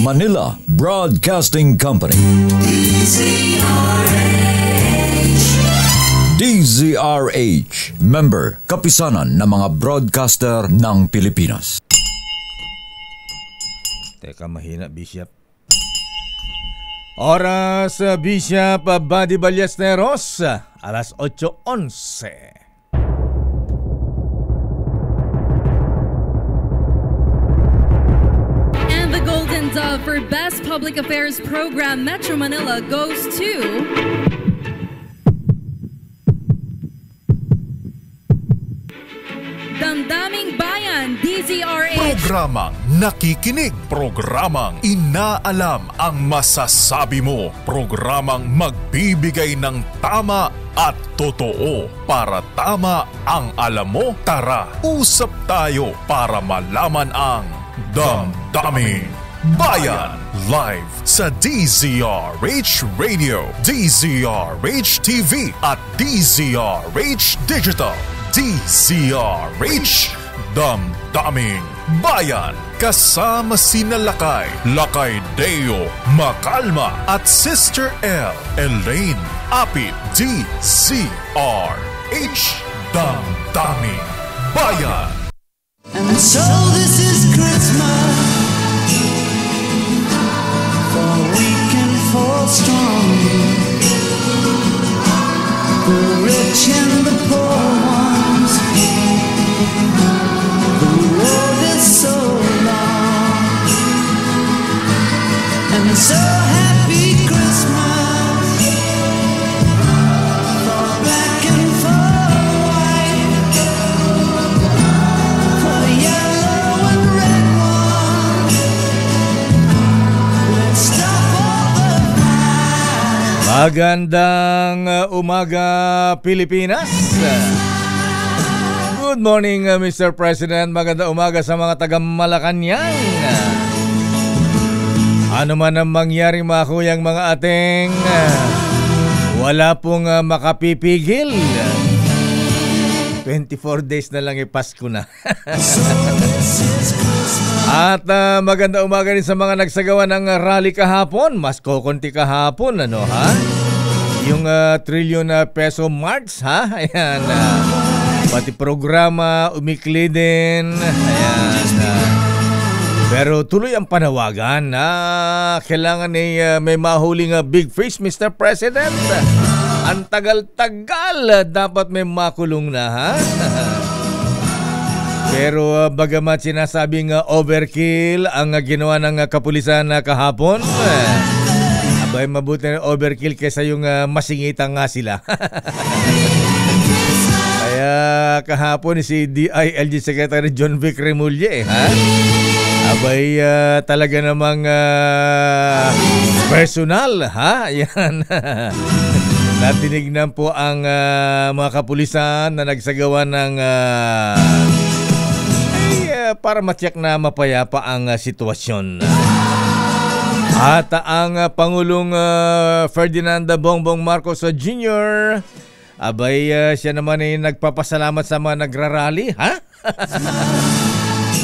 Manila Broadcasting Company. DZRH, member, kapisanan ng mga broadcaster ng Pilipinas. Teka, mahina, Bishop. Oras, Bishop Buddy Ballesteros, alas 8:11. And the Golden Dove for Best Public Affairs Program Metro Manila goes to Damdaming Bayan, DZRH. Programang nakikinig, programang inaalam ang masasabi mo, programang magbibigay ng tama at totoo para tama ang alam mo. Tara, usap tayo para malaman ang Damdaming Bayan. Live sa DZRH Radio, DZRH TV at DZRH Digital. DZRH, Damdaming Bayan. Kasama sina Lakay Deo Macalma at Sister L, Elaine Apit. DZRH, Damdaming Bayan. And so this is Christmas, for weak and for strong, the rich and the poor ones. The road is so long, and so happy Christmas, for black and for white, for the yellow and red one. Let's stop all the fight. Magandang umaga, Pilipinas. Good morning, Mr. President. Magandang umaga sa mga taga Malacanang. Ano man ang mangyari, mga kuyang, mga ating, wala pong makapipigil. 24 days na lang, Pasko na. At magandang umaga rin sa mga nagsagawa ng rally kahapon. Mas kukunti kahapon, ano ha? Yung trillion peso march, ha? Ayan. Pati programa, umikli din. Ayan. Pero tuloy ang panawagan na kailangan may mahuling big fish, Mr. President. Ang tagal-tagal, dapat may makulong na, ha? Pero bagamat sinasabing overkill ang ginawa ng kapulisan kahapon, abay mabuti na overkill kaysa yung masingitang nga sila. Kaya kahapon si DILG Secretary John Vic Remulla, ha? Abay talaga namang personal, ha? Yan. Natinignan po ang mga kapulisan na nagsagawa ng para ma-check na mapayapa ang sitwasyon. At ang Pangulong Ferdinand Bongbong Marcos Jr., abay siya naman ay nagpapasalamat sa mga nagrarally, ha?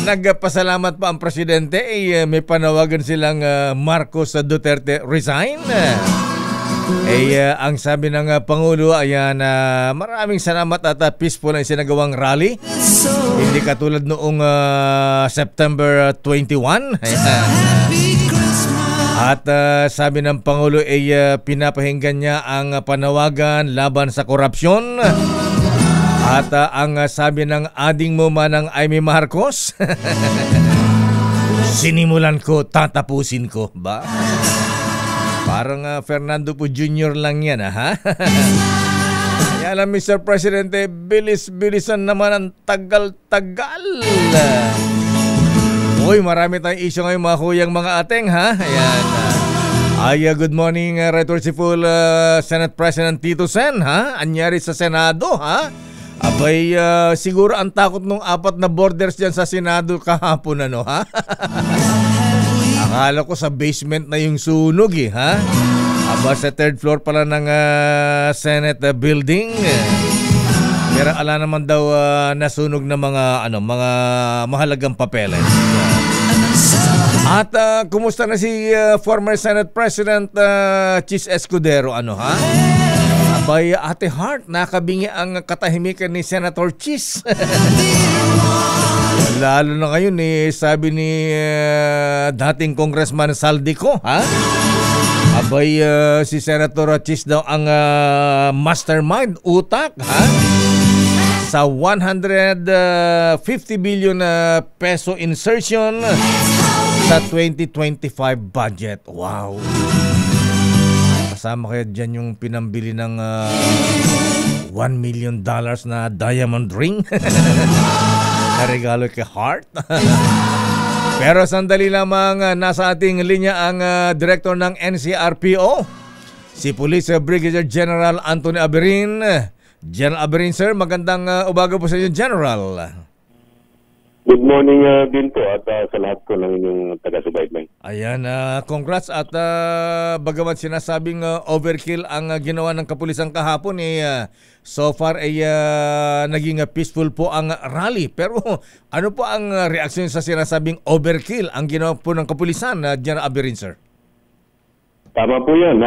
Nagpasalamat pa ang presidente, may panawagan silang Marcos Duterte resign. Ang sabi ng Pangulo, ayan, maraming salamat at peaceful ang sinagawang rally. Hindi katulad noong September 21. Ayan. At sabi ng Pangulo, pinapahinggan niya ang panawagan laban sa korupsyon. At ang sabi ng ading mo manang Amy Marcos, sinimulan ko, tatapusin ko. Ba? Parang Fernando po Jr. lang yan, ha? Kaya lang, Mr. Presidente, bilis-bilisan naman ang tagal-tagal. Uy, marami tayong issue ngayon, mga kuyang, mga ateng, ha? Ayan. Good morning, Retorciful Senate President Tito Sen, ha? Anyari sa Senado, ha? Abay, siguro ang takot nung 4 na borders dyan sa Senado kahapon, ano, ha? Akala ko sa basement na yung sunog, ha? Aba, sa 3rd floor pala ng Senate building. Pero ala naman daw nasunog na mga mahalagang papeles. At kumusta na si former Senate President Chis Escudero? Ano ha? Abay, Ate Heart, nakabingi ang katahimikan ni Senator Chis. Lalo na ngayon sabi ni dating Congressman Saldico, ha? Abay, si Senator Chis daw ang mastermind, utak, ha? Sa 150 billion peso insertion sa 2025 budget. Wow! Kasama kaya dyan yung pinambili ng $1 million na diamond ring na regalo kay Heart. Pero sandali lamang, nasa ating linya ang director ng NCRPO, si Police Brigadier General Anthony Aberin. General Aberin, sir, magandang umaga po sa inyo, General. Good morning din po at sa lahat ko ng inyong taga-subaybay. Ayan, congrats at bagamat sinasabing overkill ang ginawa ng kapulisan kahapon, so far ay naging peaceful po ang rally. Pero ano po ang reaksyon sa sinasabing overkill ang ginawa po ng kapulisan, General Aberin, sir? Tama po yan.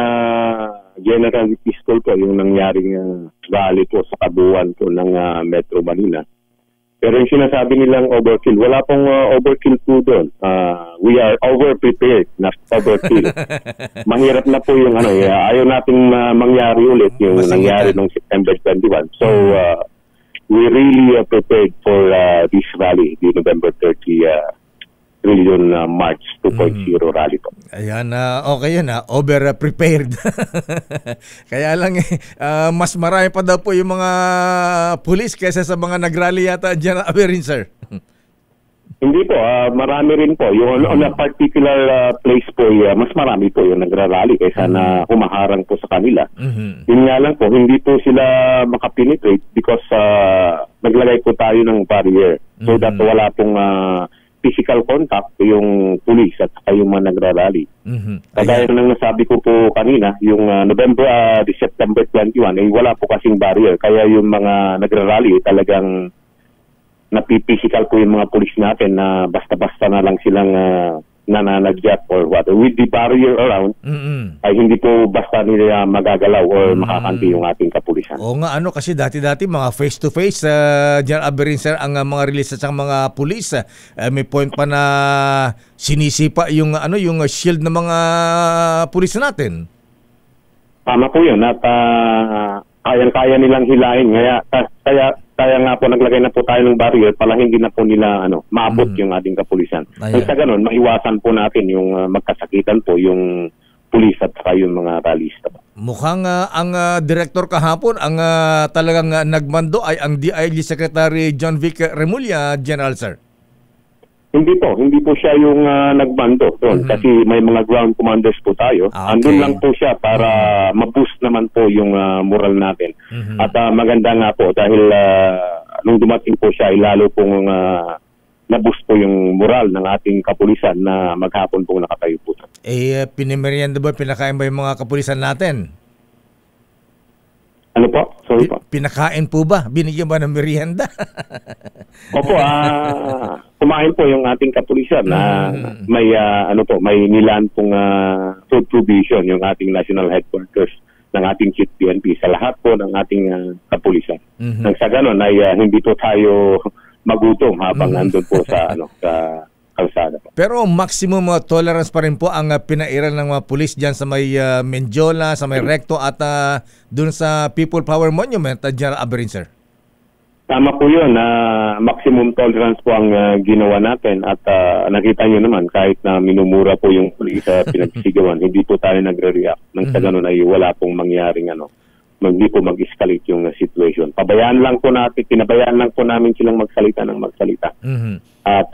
General peaceful po yung nangyaring rally po sa kabuuan po ng Metro Manila. Pero yung sinasabi nilang overkill, wala pong overkill po doon. We are over-prepared, not overkill. Mahirap na po yung ayaw nating mangyari ulit yung nangyari noong September 21. So, we really prepared for this rally, the November 30 Trillion March 2.0 rally po. Ayan, okay yun, over-prepared. Kaya lang mas marami pa daw po yung mga pulis kaysa sa mga nagrally yata dyan, Aberin, sir. Hindi po, marami rin po. Yung on a particular place po, mas marami po yung nagrarally kaysa na humaharang po sa kanila. Yun nga lang po, hindi po sila makapenetrate because naglagay po tayo ng barrier so that wala pong physical contact yung police at yung mga nagrarally. Kagaya ng nasabi ko po kanina, yung September 21, wala po kasing barrier. Kaya yung mga nagrarally talagang napiphysical po yung mga police natin na basta-basta na lang silang nananagyat or what. With the barrier around, ay hindi po basta nila magagalaw or makakanti yung ating kapulisan. Oo nga, kasi dati-dati mga face-to-face, General Aberin, sir, ang mga release sa mga pulis, may point pa na sinisipa yung yung shield ng mga pulis natin. Tama po yun at kayang-kaya nilang hilahin. Kaya nga po naglagay na po tayo ng barrier para hindi na po nila maabot yung ating kapulisan. Kaya sa ganun, maiwasan po natin yung magkasakitan po yung pulis at saka yung mga rallyista. Mukhang ang director kahapon, ang talagang nagmando ay ang DIG Secretary John Vic Remulla, General, sir. Hindi po siya yung nagbando doon kasi may mga ground commanders po tayo. Andun lang po siya para ma-boost naman po yung moral natin. At maganda nga po dahil nung dumating po siya, lalo pong na-boost po yung moral ng ating kapulisan na maghapon po nakatayo po. Pinimerienda ba, pinakain ba yung mga kapulisan natin? Ano po? Sorry po. Pinakain po ba? Binigyan ba ng merienda? Opo, kumain po yung ating kapulisan na may may nilan pong food provision yung ating national headquarters ng ating Chief PNP sa lahat po ng ating kapulisan. Nang sa ganun ay hindi po tayo magutom habang nandun po sa kalsada. Pero maximum tolerance pa rin po ang pinairal ng mga pulis dyan sa may Mendiola, sa may Recto at dun sa People Power Monument, General Aberin, sir. Tama po yun. Maximum tolerance po ang ginawa natin at nakita nyo naman kahit na minumura po yung pulis sa pinagsisigawan, hindi po tayo nagre-react. Nang sa ganun ay wala pong mangyaring hindi po mag-escalate yung situation. Pinabayaan lang po namin silang magsalita ng magsalita. At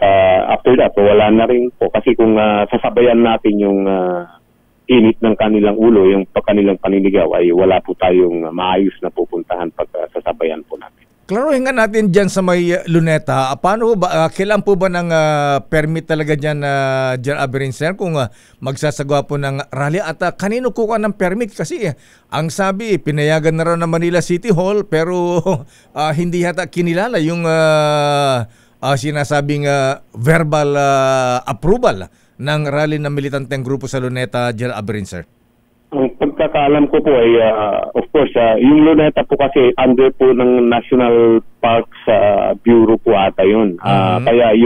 after that, wala na rin po. Kasi kung sasabayan natin yung init ng kanilang ulo, yung kanilang paninigaw, ay wala po tayong maayos na pupuntahan pag sasabayan po natin. Klaruhin nga natin dyan sa may Luneta, paano ba, kailan po ba ng permit talaga dyan, General Aberin, sir, kung magsasagawa po ng rally at kanino kukuha ng permit? Kasi ang sabi, pinayagan na raw ng Manila City Hall pero hindi yata kinilala yung sinasabing verbal approval ng rally ng militanteng grupo sa Luneta, General Aberin, sir? Ang pagkakaalam ko po ay, of course, yung Luneta po kasi under po ng National Parks Bureau po ata yun. Kaya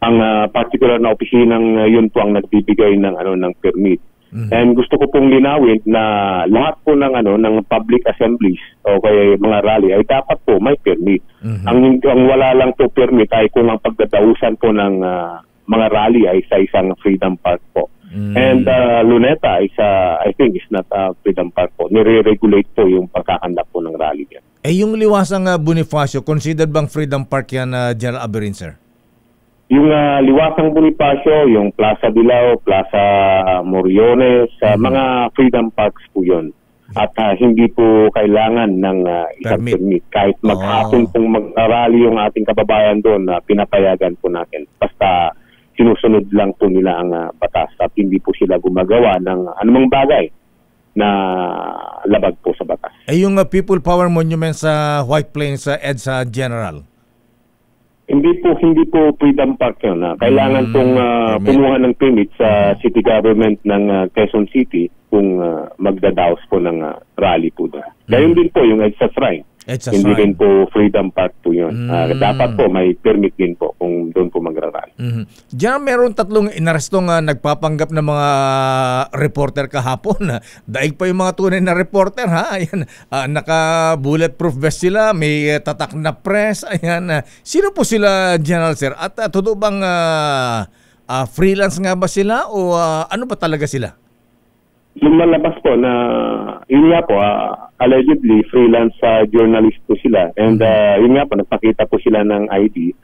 ang particular na opisinang yun po ang nagbibigay ng permit. And gusto ko pong linawin na lahat po ng public assemblies o kaya mga rally ay dapat po may permit. Ang wala lang po permit ay kung ang pagdadausan po ng mga rally ay sa isang Freedom Park po. And Luneta is I think is not a Freedom Park po. Nire-regulate po yung pagkakanda po ng rally yan. Yung liwasang Bonifacio, considered bang Freedom Park yan, General Aberin, sir? Yung liwasang Bonifacio, yung Plaza Dilao, Plaza Moriones, mga Freedom Parks po yun. At hindi po kailangan ng isang permit. Kahit maghapon pong mag-rally yung ating kababayan doon, pinapayagan po natin. Basta sinusunod lang po nila ang batas at hindi po sila gumagawa ng anumang bagay na labag po sa batas. Yung People Power Monument sa White Plains, EDSA General? Hindi po Freedom Park yun. Kailangan pong kumuha ng permit sa city government ng Quezon City kung magdadaos po ng rally po doon. Gayon din po yung EDSA Shrine. Hindi rin po Freedom Park po yun. Dapat po may permit din po kung doon po magrarally. Diyan meron 3 inarestong nagpapanggap na mga reporter kahapon. Daig pa yung mga tunay na reporter, ha? Ayan, naka-bulletproof vest sila, may tatak na press. Ayan, sino po sila, General Sir? At totoo bang freelance nga ba sila o ano ba talaga sila? Lumalabas po na yun nga po, allegedly freelance journalist po sila. And yun nga po, nagpakita po sila ng ID.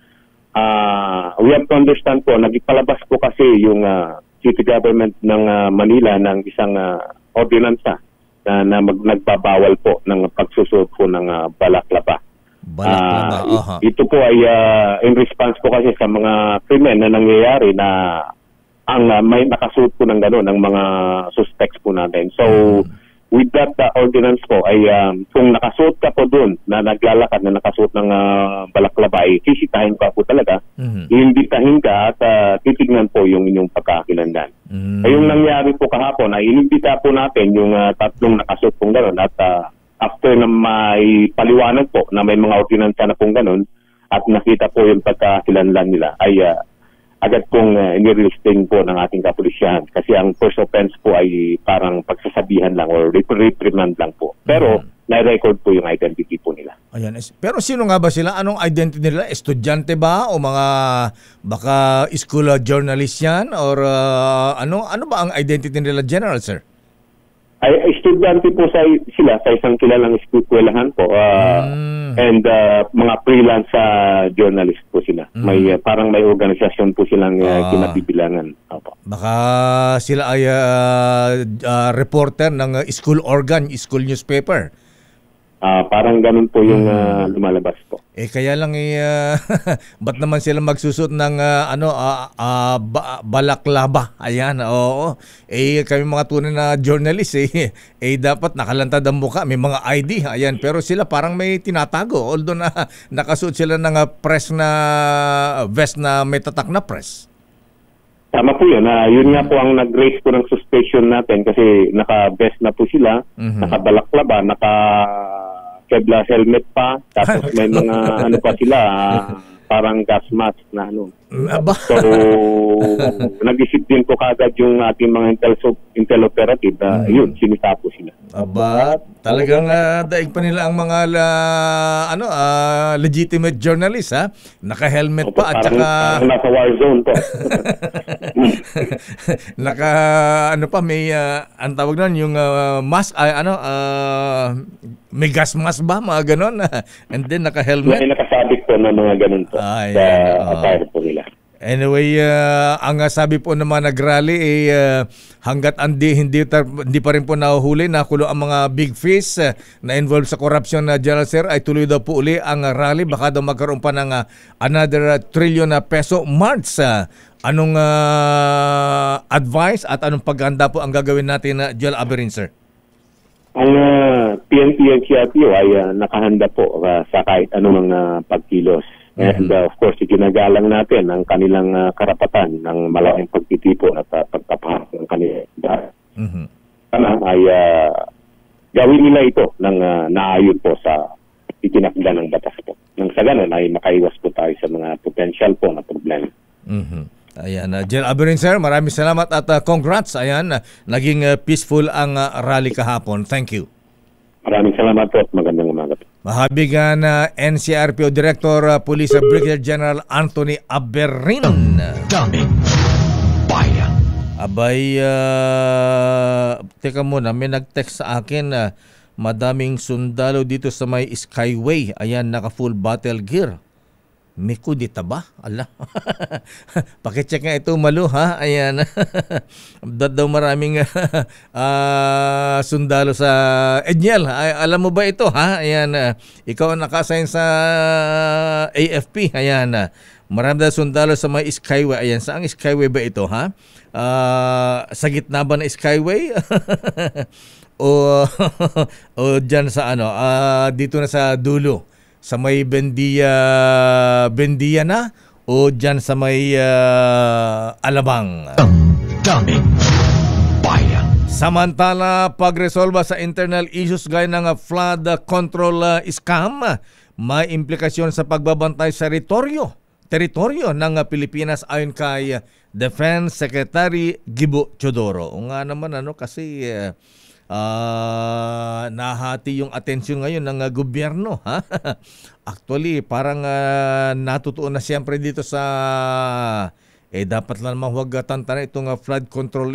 We have to understand po, nagpalabas po kasi yung city government ng Manila ng isang ordinansa na nagbabawal po ng pagsusuot po ng balaklava. Ito po ay in response po kasi sa mga krimen na nangyayari na may nakasuot po ng gano'n ng mga suspects po natin. So, with that ordinance po ay kung nakasuot ka po doon na naglalakad na nakasuot ng balaklava ay sisitahin ka po talaga, iimbitahin ka at titignan po yung inyong pagkakilanlan. Ay yung nangyari po kahapon ay inimbita po natin yung 3 nakasuot pong gano'n at after na may paliwanag po na may mga ordinansa na pong gano'n at nakita po yung pagkakilanlan nila ay agad pong inilisting po ng ating kapulisyahan kasi ang first offense po ay parang pagsasabihan lang or reprimand lang po. Pero na-record po yung identity po nila. Ayan. Pero sino nga ba sila? Anong identity nila? Estudyante ba o mga baka school journalist yan? Or ano ba ang identity nila, General, sir? Ay estudyante po sila sa isang kilalang eskwelahan po and mga freelance journalist po sila. Parang may organisasyon po silang kinabibilangan. Opo. Baka sila ay reporter ng school organ, school newspaper. Parang ganun po yung lumalabas po. Kaya lang ba't naman sila magsusot ng balaklava? Ayan, oo. Kami mga tunay na journalist dapat nakalantad ang mukha, may mga ID. Ayan, pero sila parang may tinatago. Although nakasuot sila ng press na vest na may tatak na press. Tama po yun. Yun nga po ang nag-raise po ng suspicion natin kasi naka-vest na po sila, naka-balaklava, naka-Kevlar helmet pa, tapos may mga pa sila, parang gas mask na So, nag-isip din po kagad yung ating mga intel operative na yun, sinita po sila. Talagang daig pa nila ang mga legitimate journalist, ha? Naka-helmet pa at saka nasa war zone po. May ang tawag nun yung mask, may gas mask ba, mga ganon, and then naka-helmet. May nakasabit po na mga ganon po sa attire po nila. Anyway, ang sabi po ng mga nag-rally hanggat hindi pa rin po nahuhuli, nakulo ang mga big fish na involved sa corruption na General Sir, ay tuloy daw po uli ang rally. Baka daw magkaroon pa ng another trillion na peso march. Anong advice at anong paghanda po ang gagawin natin, General Aberin, sir? Ang PNP and CRPO ay nakahanda po sa kahit anong pagkilos And of course, iginagalang natin ang kanilang karapatan ng malaking pagtitipon at pagtapahan ng kanilang sana ay gawin nila ito ng naayon po sa itinakda ng batas po. Nang sa ganun ay makaiwas po tayo sa mga potential po na problema. Ayan, Gen. Aberin sir, maraming salamat at congrats. Ayan, naging peaceful ang rally kahapon. Thank you. Maraming salamat po at magandang umaga po. Mahabigan NCRPO Director Police Brigadier General Anthony Aberin. Daming bayan. Abay, teka muna, may nag-text sa akin madaming sundalo dito sa may Skyway. Ayan, naka full battle gear. May kudita ba? Ala. Pakicheck nga ito, Malu, ha? Ayan. Daw maraming sundalo sa Edniel. Alam mo ba ito, ha? Ayan. Ikaw ang nakasign sa AFP. Ayan. Marami daw sundalo sa may Skyway. Ayan. Saang Skyway ba ito, ha? Sa gitna ba na Skyway? o dyan sa ano? Dito na sa dulo. Sa may Bendia na o dyan sa may Alabang. Daming bayan. Samantala, pagresolba sa internal issues gaya ng flood control scam, may implikasyon sa pagbabantay sa teritoryo ng Pilipinas ayon kay Defense Secretary Gibo Teodoro. O nga naman kasi nahati yung atensyon ngayon ng gobyerno, ha? Actually, parang natutuon na siyempre dito sa dapat lang naman huwag tantanan itong flood control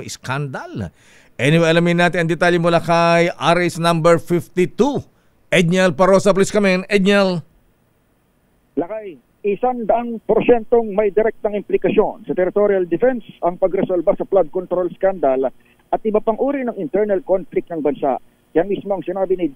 scandal. Anyway, alamin natin ang detalye mula kay RS number 52. Edniel Parosa, please come in. Edniel. Lakay, 100% may direktang implikasyon sa territorial defense ang pagresolba sa flood control scandal at iba pang uri ng internal conflict ng bansa. Yan mismo ang sinabi ni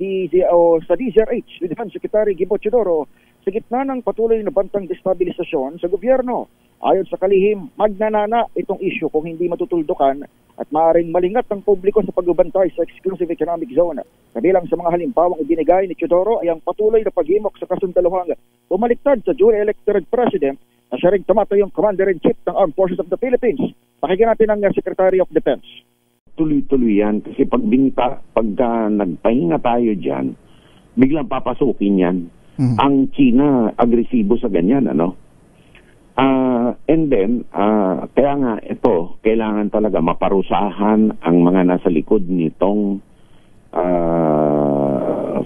sa DZRH, ni Defense Secretary Gibo Teodoro, sa gitna ng patuloy na bantang destabilisasyon sa gobyerno. Ayon sa kalihim, magnanana itong issue kung hindi matutuldukan at maaaring malingat ang publiko sa pagbabantay sa exclusive economic zone. Kabilang sa mga halimbawang ibinigay ni Teodoro ay ang patuloy na paghimok sa kasundaluhang bumaliktad sa duly elected president na siya ring tumatayong Commander-in-Chief ng Armed Forces of the Philippines. Pakinggan natin ang Secretary of Defense. Tuloy-tuloy yan kasi pagka nagpahinga tayo dyan, biglang papasukin yan. Ang China agresibo sa ganyan, ano? And then, kaya nga ito, kailangan talaga maparusahan ang mga nasa likod nitong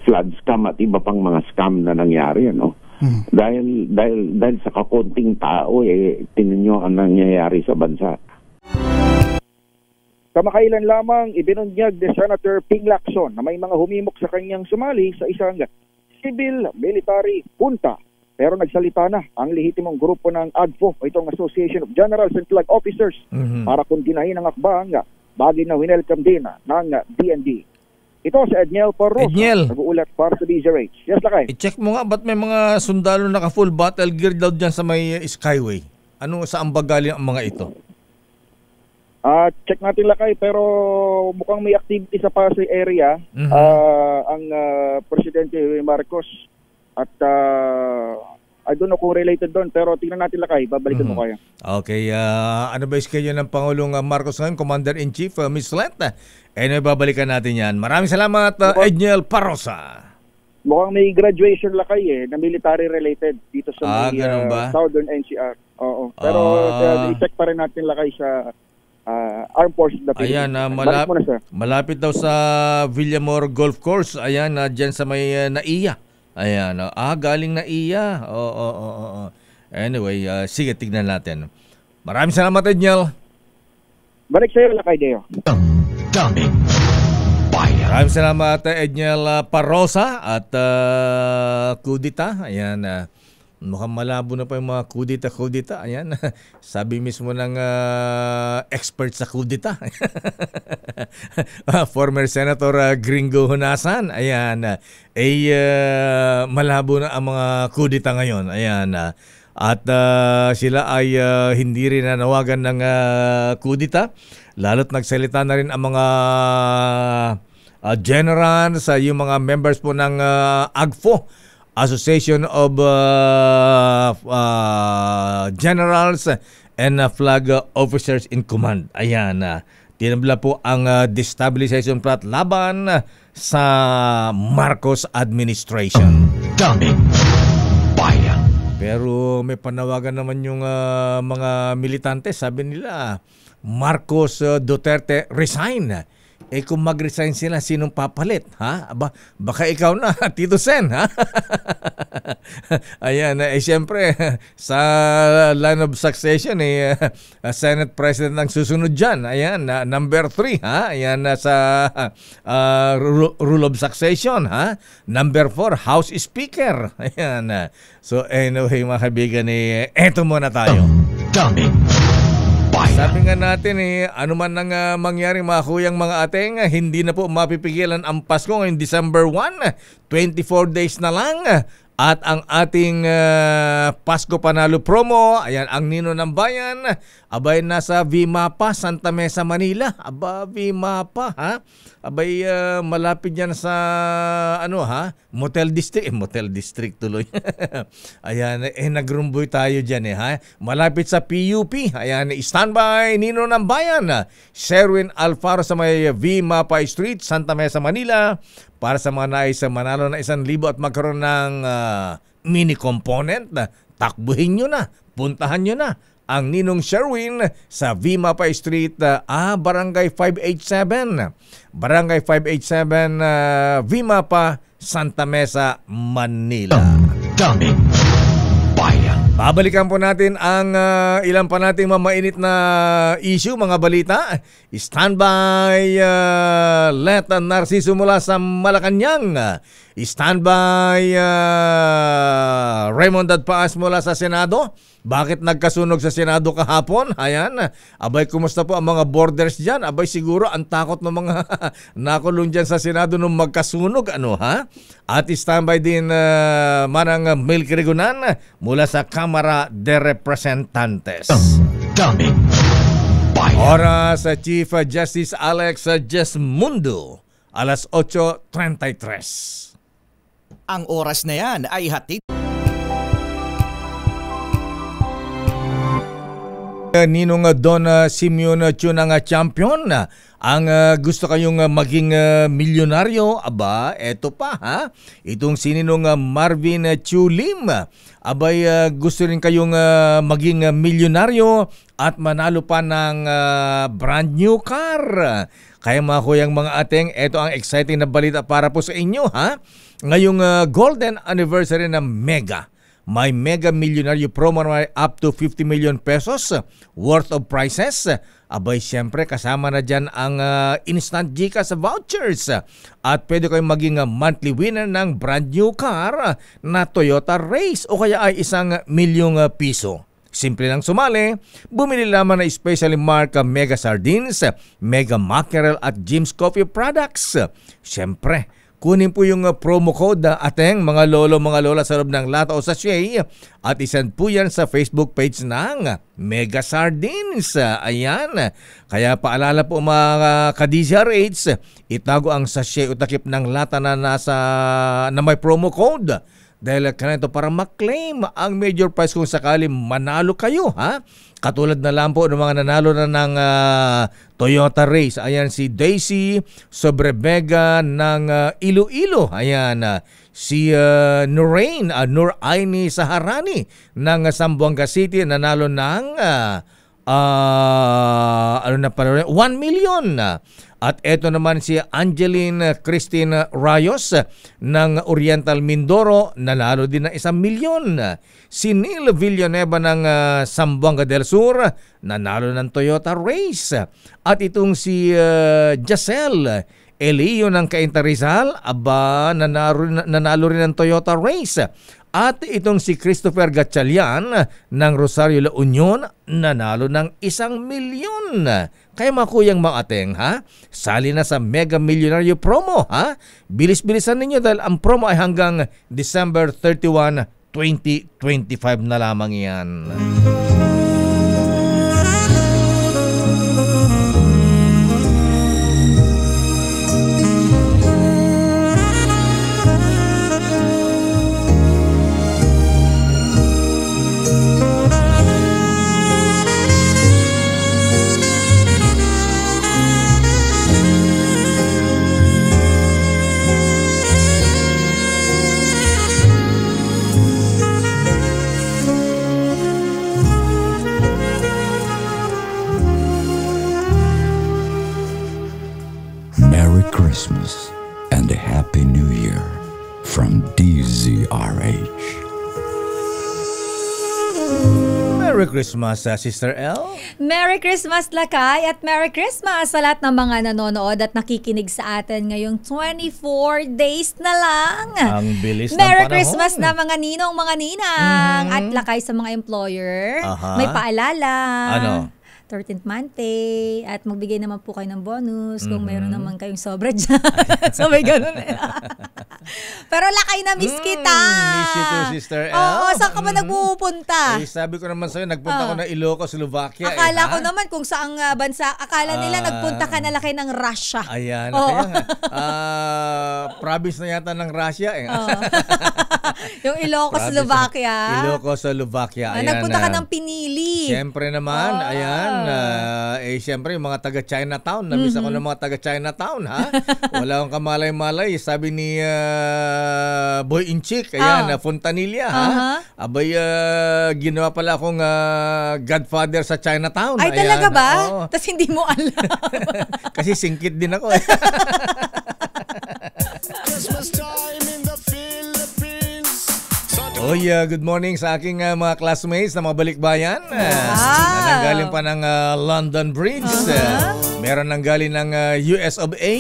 flood scam at iba pang mga scam na nangyari, ano? Dahil sa kakunting tao, tingnan nyo ang nangyayari sa bansa. Kamakailan lamang ibinunyag ni Senator Ping Lacson na may mga humimok sa kanyang sumali sa isang civil-military junta. Pero nagsalita na ang lehitimong grupo ng AGFO, itong Association of Generals and Flag Officers, para kundinahin ang akbang, bagay na winelcome din ng DND. Ito si Edniel Parosa, nag-uulat para sa DZRH. Yes, Lakay. I-check mo nga, ba't may mga sundalo naka-full battle gear daw dyan sa may Skyway? Ano, saan ba galing ang mga ito? Check natin, Lakay, pero mukhang may activity sa Pasay area ang Presidente Marcos at I don't know kung related doon, pero tingnan natin, Lakay, babalikan mo kaya. Okay, ano ba yung schedule ng Pangulong Marcos ngayon, Commander-in-Chief Ms. Lenta? Babalikan natin yan. Maraming salamat, Edniel Parosa. Mukhang may graduation, Lakay, na military related dito sa may, Southern NCR. Oo. Pero i-check pa rin natin, Lakay, sa Armed Forces of the Philippines. Ayan, malapit daw sa Villamor Golf Course. Ayan, dyan sa may NAIA. Ayan, galing NAIA. Oo. Anyway, sige, tignan natin. Maraming salamat, Edniel. Balik sa'yo, Lakay Deo. Daming bayan. Maraming salamat, Edniel Parosa at kudita. Ayan, mukhang malabo na pa yung mga kudita. Ayan, sabi mismo ng expert sa kudita. Former Senator Gringo Honasan. Ayan, malabo na ang mga kudita ngayon. Ayan, at sila ay hindi rin nanawagan ng kudita. Lalo't nagsalita na rin ang mga generals, yung mga members po ng AGFO Association of Generals and Flag Officers in Command. Ayan, tinabla po ang destabilization plot laban sa Marcos administration. Daming bayan. Pero may panawagan naman yung mga militante. Sabi nila, Marcos Duterte resign. Kung mag-resign sila, sinong papalit? Ha? Baka ikaw na, Tito Sen, ha? Ayan, siyempre, sa line of succession, Senate President ang susunod dyan. Ayan, number 3, ha? Ayan, sa rule of succession, ha? Number 4, House Speaker. Ayan. So, anyway, mga kaibigan, eto muna tayo. Daming bayan. Sabi nga natin ano man nang mangyari mga kuyang mga ateng, hindi na po mapipigilan ang Pasko ngayong December 1, 24 days na lang. At ang ating Pasko Panalo promo, ayan, ang Nino ng Bayan, abay nasa Vimapa, Santa Mesa, Manila. Aba, Vimapa, ha? Abay, malapit yan sa, Motel District. Motel District tuloy. Ayan, nagrumboy tayo dyan, ha? Malapit sa PUP. Ayan, standby, Nino ng Bayan. Sherwin Alfaro sa may Vimapa Street, Santa Mesa, Manila. Para sa mga nais manalo na 1,000 at magkaroon ng mini component, takbuhin nyo na, puntahan nyo na ang Ninong Sherwin sa Vimapa Street, Barangay 587. Barangay 587, Vimapa, Santa Mesa, Manila. Daming bayan. Babalikan po natin ang ilan pa nating mamainit na issue, mga balita. Standby, Let Narciso mula sa Malacanang. Standby, Raymond Dadpaas mula sa Senado. Bakit nagkasunog sa Senado kahapon? Ayan. Abay, kumusta po ang mga borders dyan? Abay, siguro ang takot ng mga nakulong dyan sa Senado nung magkasunog. Ha? At standby din manang Milky Regunan mula sa Kamara de Representantes. Daming bayan. Oras sa Chief Justice Alex Jesmundo, alas 8:33. Ang oras na yan ay hatid Ninong Don Simeon Chunang champion. Ang gusto kayong maging milyonaryo, aba, eto pa, ha? Itong sininong Marvin Chulim. Abay, gusto rin kayong maging milyonaryo at manalo pa ng brand new car. Kaya mga kuyang mga ateng, eto ang exciting na balita para po sa inyo, ha? Ngayong golden anniversary ng Mega. May Mega Millionaire promo na up to 50 million pesos worth of prizes. Abay, siyempre kasama na dyan ang instant GCash vouchers. At pwede kayong maging monthly winner ng brand new car na Toyota Race o kaya ay 1 milyong piso. Simple lang sumali, bumili lamang na especially mark Mega Sardines, Mega Mackerel at Jim's Coffee products. Siyempre, kunin po yung promo code ateng mga lolo, mga lola sa loob ng lata o sachet at isend po yan sa Facebook page ng Mega Sardines. Ayan. Kaya paalala po mga ka-DZRH, itago ang sachet o takip ng lata na may promo code. Dahil kanito para maklaim ang major prize kung sakali manalo kayo, ha? Katulad na lang po ng mga nanalo na ng Toyota Race. Ayan si Daisy Sobrebega ng Iloilo. Ayan si Nur Aini Saharani ng Zamboanga City nanalo ng 1 million. At eto naman si Angeline Christine Rayos ng Oriental Mindoro, nanalo din ng 1 milyon. Si Neil Villanueva ng Zamboanga del Sur, nanalo ng Toyota Race. At itong si Jacel Elio ng Cainta Rizal, nanalo rin ng Toyota Race. At itong si Christopher Gatchalian ng Rosario La Union, nanalo ng 1 milyon. Kaya mga kuyang mga ateng, ha? Sali na sa Mega Millionaire promo, ha? Bilis-bilisan ninyo dahil ang promo ay hanggang December 31, 2025 na lamang yan. Christmas and a Happy New Year from DZRH. Merry Christmas, Sister L. Merry Christmas, Lakay, at Merry Christmas sa lahat ng mga nanonood at nakikinig sa atin ngayong 24 days na lang. Ang bilis ng Merry panahon. Christmas na mga ninong, mga ninang, at Lakay sa mga employer. May paalala. Ano? 13th month pay at magbigay naman po kayo ng bonus kung mayroon naman kayong sobra dyan. So may ganun eh. Pero Lakay, na miss kita. Miss you too, Sister L. Oo, saan ka ba nagpupunta? Sabi ko naman sa'yo, nagpunta ko na Ilocos, Slovakia. Akala ko naman kung saang bansa. Akala nila nagpunta ka na Lakay ng Russia. Ayan, kaya nga. Province na yata ng Russia eh. Yung Ilocos, Slovakia. Ilocos, Slovakia. Ayan, nagpunta ka ng Pinili. Siyempre naman, ayan. Siyempre, yung mga taga Chinatown. Nabis ako ng mga taga Chinatown, ha? Wala akong kamalay-malay. Sabi ni Boy Inchik, ayan, Fontanilla, ha? Abay, ginawa pala akong godfather sa Chinatown. Ay, ayan. talaga ba? Tapos hindi mo alam. Kasi singkit din ako, eh. Christmas time in the Philippines. Oy, good morning sa aking mga classmates na mga balikbayan. Nanggaling pa ng London Bridge. Meron nanggaling ng US of A.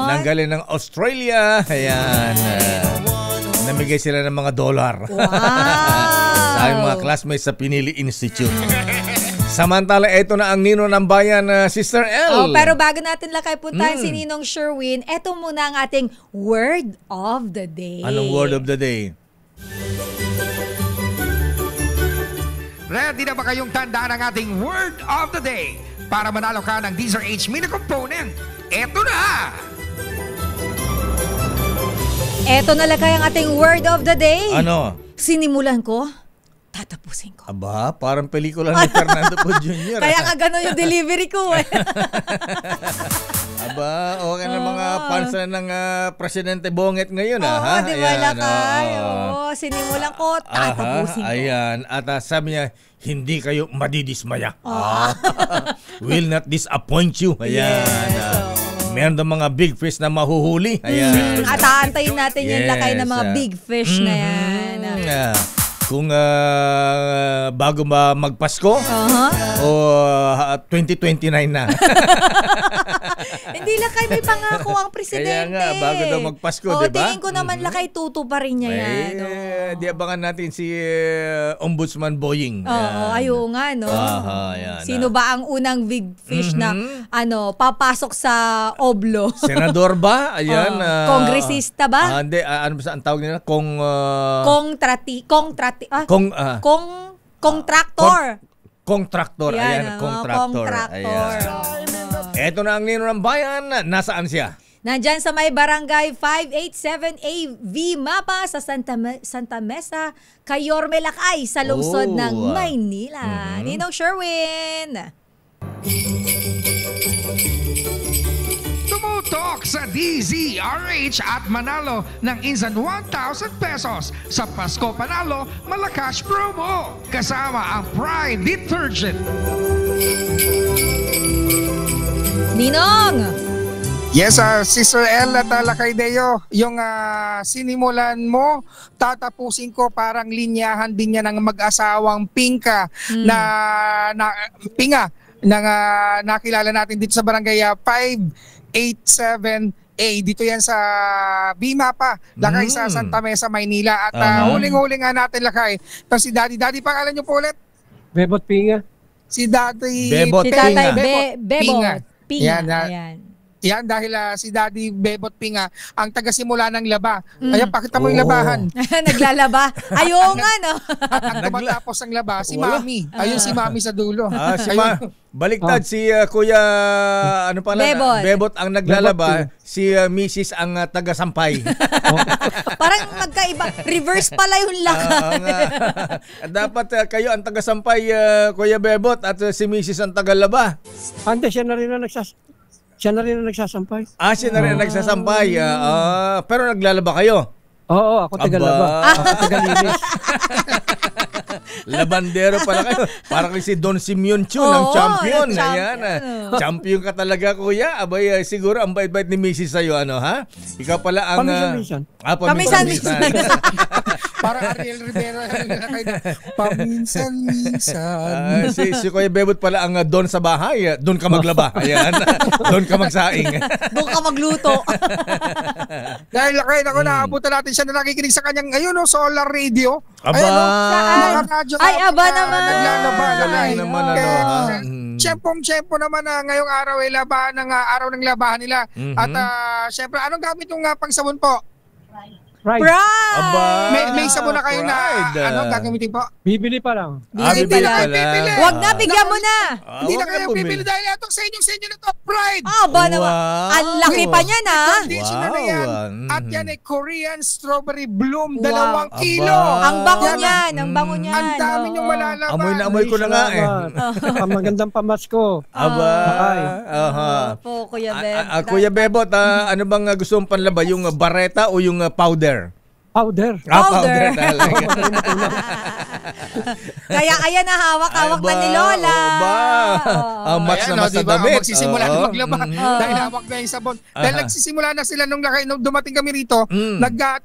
Nanggaling ng Australia. Ayan. Namigay sila ng mga dollar. Sa aking mga classmates sa Pinili Institute. Samantala, ito na ang Nino ng Bayan, Sister L. Pero bago natin Lakay puntahan si Ninong Sherwin, ito muna ang ating Word of the Day. Anong Word of the Day? Ready na ba kayong tandaan ang ating Word of the Day para manalo ka ng DZRH Mini Component? Eto na! Eto na Lakay ang ating Word of the Day. Ano? Sinimulan ko, tatapusin ko. Aba, parang pelikula ni Fernando Po Jr. Kaya nga gano'n yung delivery ko eh. Aba, okay na mga fans ng Presidente Bonget ngayon. Oo, di ba Lakay? Oo, sinimulan ko, tatapusin ko. Ayan, at sabi niya, hindi kayo madidismaya. Will not disappoint you. Ayan. Meron daw mga big fish na mahuhuli. Ayan. At aantayin natin yung Lakay ng mga big fish na yan. Kung bago ba magpasko o 2029 na. Hindi Lakay, may pangako ang presidente. Kaya nga, bago daw magpasko, di ba? Tingin ko naman Lakay, tuto pa rin niya yan. Di abangan natin si Ombudsman Boying. Ayaw nga, no? Yan, sino ba ang unang big fish na papasok sa oblo? Senador ba? Ayan. Kongresista ba? Hindi, ano ba ang tawag nila? Kontraktor. Kontraktor. Ayan, kontraktor. Ayan. Eto na ang Nino ng Bayan. Nasaan siya? Nandyan sa may barangay 587A V Mapa sa Santa Mesa, Cayorme, Lakay, sa lungsod ng Maynila. Ninong Sherwin. Tumutok sa DZRH at manalo ng instant 1,000 pesos sa Pasko Panalo Malacash Promo kasama ang Pride Detergent. Ninong! Yes, Sister L at Lakay Deo, yung sinimulan mo, tatapusin ko parang linyahan din niya ng mag-asawang Pinka na Pinga na nakilala natin dito sa barangay 587A. Dito yan sa Bimapa, Lakay sa Santa Mesa, Maynila. At huling-huling nga natin Lakay. Ito si Daddy. Daddy, pangalan niyo po ulit? Bebot Pinga. Si Daddy Bebot Pinga. Bebot Pinga. Yan dahil si Daddy Bebot Pinga ang tagasimula ng laba. Kaya pakita mo yung labahan. Naglalaba. Ayaw nga, no? At tumatapos ang laba, si Mami. Ayun si Mami sa dulo. Baliktad si Kuya ano pala? Bebot ang naglalaba, si Mrs. ang taga-sampay. Parang magkaiba. Reverse pala yung lakay. Dapat kayo ang taga-sampay, Kuya Bebot, at si Mrs. ang taga-laba. Ante, siya na rin ang nagsasampay. Siya na rin ang nagsasampay. Pero naglalaba kayo? Oo, ako taga-laba. Ako taga-linis. Labandero pala kayo. Parang si Don Simeon Chu ng champion. Ayan. Champion ka talaga, kuya. Abay, siguro ang bait-bait ni Mrs. sa'yo, ano, ha? Ikaw pala ang... Paminsan-minsan. Paminsan-minsan. Para Ariel Rivera. Paminsan-minsan. Si Kuya Bebot pala ang Don sa bahay. Doon ka maglaba. Ayan. Doon ka magsaing. Doon ka magluto. Dahil kayo, naabutan natin siya na nakikinig sa kanyang, ayun, Solar Radio. Aba! Mga radyo Ay, aba naman. Naglalaba. Galing naman, ano, ha? Tiyempong-tiyempo naman ngayong araw ay labahan ng araw ng labahan nila. At syempre, anong gamit yung pangsabon po? Pride. Aba! May sabon na kayo na ano gagamitin po? Bibili pa lang. Bibili pa lang. Huwag na, bigyan mo na. Hindi na kayo bibili dahil itong sa inyo na to, Pride. Aba naman. Ang laki pa niya na. Conditioner na yan. At yan ay Korean Strawberry Bloom, 2 kilo. Ang bango niyan. Ang bango niyan. Ang dami niyong malalaman. Amoy na amoy ko na nga eh. Magandang pamasko. Aba. Po, Kuya Bebot. Kuya Bebot, ano bang gusto mong panlaba? Yung bareta o yung powder? Powder. Powder talaga. Kaya ayan na hawak-hawak na ni Lola. Ang match naman sa damit. Magsisimula na maglaba. Dahil hawak na yung sabon. Dahil nagsisimula na sila nung dumating kami rito,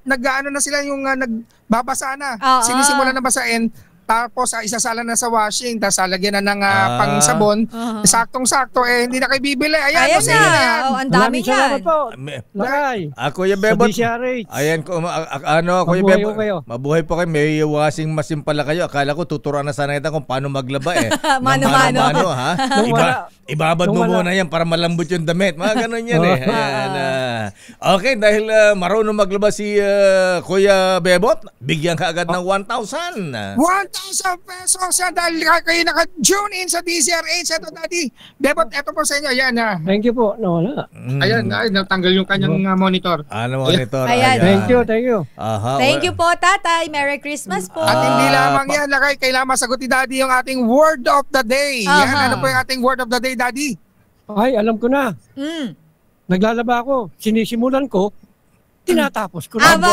nag-ano na sila yung nagbabasa na. Sinisimula na basain. Tapos isasala na sa washing, tapos lalagyan na ng pangsabon. Saktong-sakto, hindi na kayo bibili. Ayan na. Ang dami niyan. yan. Kuya Bebot. Ayan, Kuya Bebot. Mabuhay po kayo. May washing machine pala kayo. Akala ko tuturuan na sana kita kung paano maglaba eh. Mano-mano. Ha? Ibabad mo muna yan para malambot yung damit. Mga ganun yan eh. Ayan, okay, dahil marunong maglaba si Kuya Bebot, bigyan ka agad ng 1,000. 1,000 pesos dahil kayo naka-tune in sa DZRH. Ito, Daddy. Bebot, ito po sa inyo. Ayan. Thank you po. Nawala. Ayan, natanggal yung kanyang monitor. Monitor? Ayan. Thank you. Thank you po, Tatay. Merry Christmas po. At hindi lamang yan, kailangan masagot ni Daddy yung ating word of the day. Yan, ano po yung ating word of the day, Daddy? Ay, alam ko na. Naglalaba ako. Sinisimulan ko. Tinatapos ko na. Aba!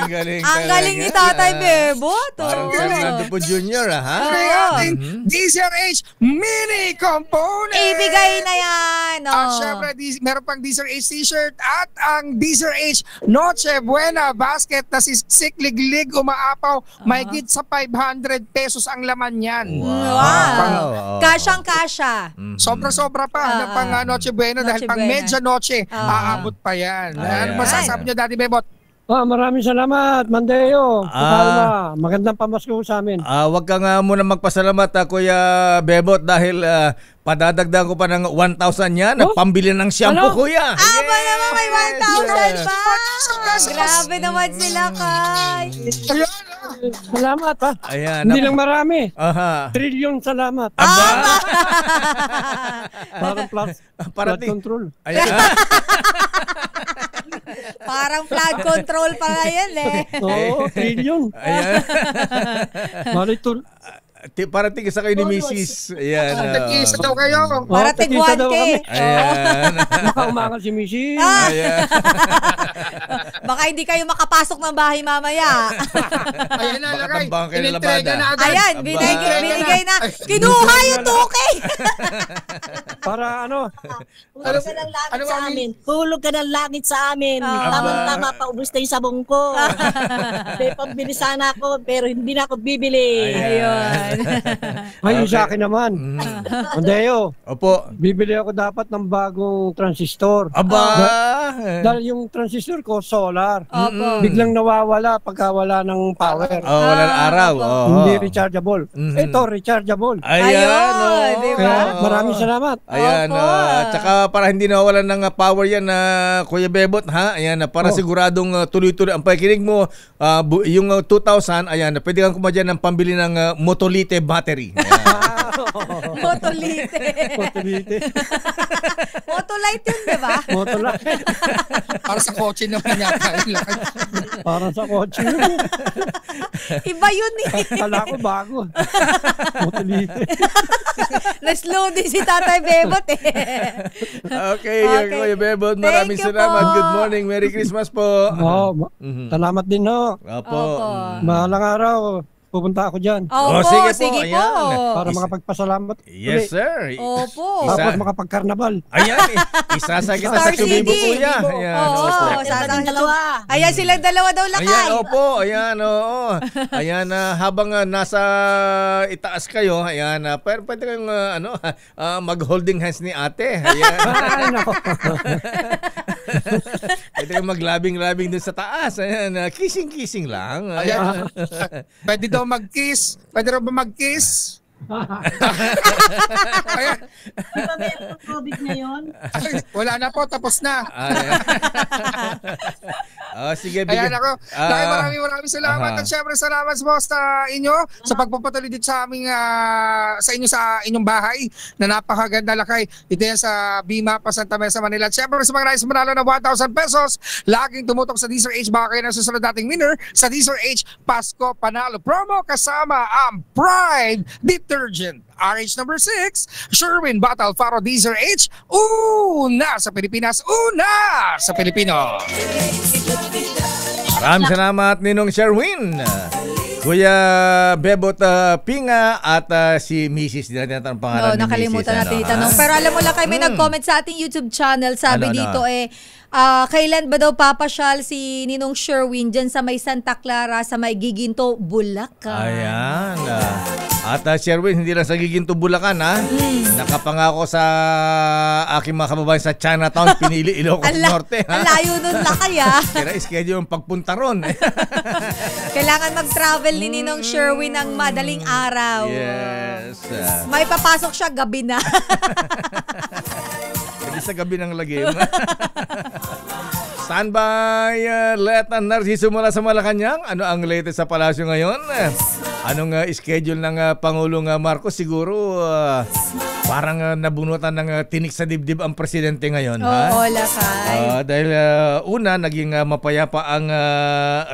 Galing. Ang galing ni Tatay Bebot. Parang Fernando po Jr. ha? Ating DZRH mini component. Ibigay na yan. At syempre, meron pang DZRH t-shirt at ang DZRH Noche Buena basket na si Sikliglig umaapaw. May git sa 500 pesos ang laman yan. Wow. Kasyang-kasya. Sobra-sobra pa. Pang Noche Buena dahil pang Medya Noche. Aabot pa yan. Ano masasabi niyo, Daddy Bebot? Maraming salamat, Mandeo. Magandang pamasko sa amin. Wag ka nga muna magpasalamat, Kuya Bebot, dahil padadagdagan ko pa ng 1,000 yan. Pambili ng shampoo, Kuya. Aba naman, may 1,000 pa. Grabe naman sila, Kay. Salamat pa. Ayan. Hindi lang marami. Trilyon salamat. Parang flood control. Ayan. Parang flood control pala yan eh. Oo, trilyon. Ayan. Para tigisa kayo ni Mrs. Ayan. Tigisa daw kayo. Para tigwante. Ayan. Baka umangal si Mrs. Ayan. Baka hindi kayo makapasok ng bahay mamaya. Ayan na, lagay. Ayan, binigay na. Kinuha yung tuki. Para ano? Hulog ka ng langit sa amin. Hulog ka ng langit sa amin. Tama-tama, paubos na yung sabong ko. May pambili sana ako, pero hindi na ako bibili. Ayun. Ngayon sa akin naman. Mandeo. Opo. Bibili ako dapat ng bagong transistor. Dahil yung transistor ko, solar. Biglang nawawala pagka wala ng power. Wala ng araw. Hindi rechargeable. Ito, rechargeable. Ayan. Kaya maraming salamat. Ayan. Tsaka para hindi nawawalan ng power yan, Kuya Bebot, ha? Ayan, para siguradong tuloy-tuloy ang pakikinig mo, yung 2,000, ayan, pwede kang kumadyan ng pambili ng Motolite battery. Motolite. Motolite. Motolite yun, di ba? Motolite. Para sa kotse naman yata. Para sa kotse. Iba yun eh. Kala ko bago. Motolite. Na-slow din si Tatay Bebot eh. Okay. Kuya Bebot, maraming salamat. Good morning. Merry Christmas po. Salamat din, no? Opo. Mahalang araw. Pupunta ako dyan. Sige po. Para makapagpasalamat. Yes, sir. Opo. Tapos makapag-carnaval. Ayan, isasa kita sa Kumibo, kuya. Ayan, dalawa. Ayan, silang dalawa daw lakay. Ayan, opo. Ayan, oo. Ayan, habang nasa itaas kayo, ayan, pero pwede kayong mag-holding hands ni ate. Ayan. Pwede kayong maglabing-labing dun sa taas. Ayan, kissing-kissing lang. Ayan. Pwede daw mag-kiss. Pwede daw ba mag-kiss? Ayan. Di ba meron COVID ngayon? Wala na po, tapos na. Sige, ayan ako. Maraming salamat. At syempre salamat po sa inyo sa pagpapatuloy dito sa aming sa inyong bahay na napakaganda lakay. Ito yan sa Bimapa, Santa Mesa, Manila. At syempre sa mga nais manalo na 1,000 pesos, laging tumutok sa Deezer H. Baka kayo na susunod dating winner sa Deezer H Pasko Panalo promo kasama ang Pride Detergent. RH number 6, Sherwin Battle Faro Deezer H. Una sa Pilipinas, una sa Pilipino. Maraming salamat Ninong Sherwin, Kuya Bebot Pinga at si Mrs. Din natin ang pangalan ni Mrs. Nakalimutan natin itanong. Pero alam mo lang, may nag-comment sa ating YouTube channel. Sabi dito kailan ba daw papasyal si Ninong Sherwin dyan sa may Santa Clara, sa may Giginto, Bulacan? Ayan. At Sherwin, hindi lang sa Giginto, Bulacan, ha? Nakapangako sa aking mga kababayan sa Chinatown, pinili Ilocos Norte, ha? Ang layo nun lakay, ha? Kaya schedule yung pagpunta ron. Kailangan mag-travel ni Ninong Sherwin ng madaling araw. Yes. May papasok siya gabi na. Sa gabi ng lagim. Standby, Leta Narciso mula sa Malacanang. Ano ang latest sa palasyo ngayon? Anong schedule ng Pangulong Marcos? Siguro parang nabunutan ng tinik sa dibdib ang presidente ngayon. Oo, lakay. Dahil una, naging mapayapa ang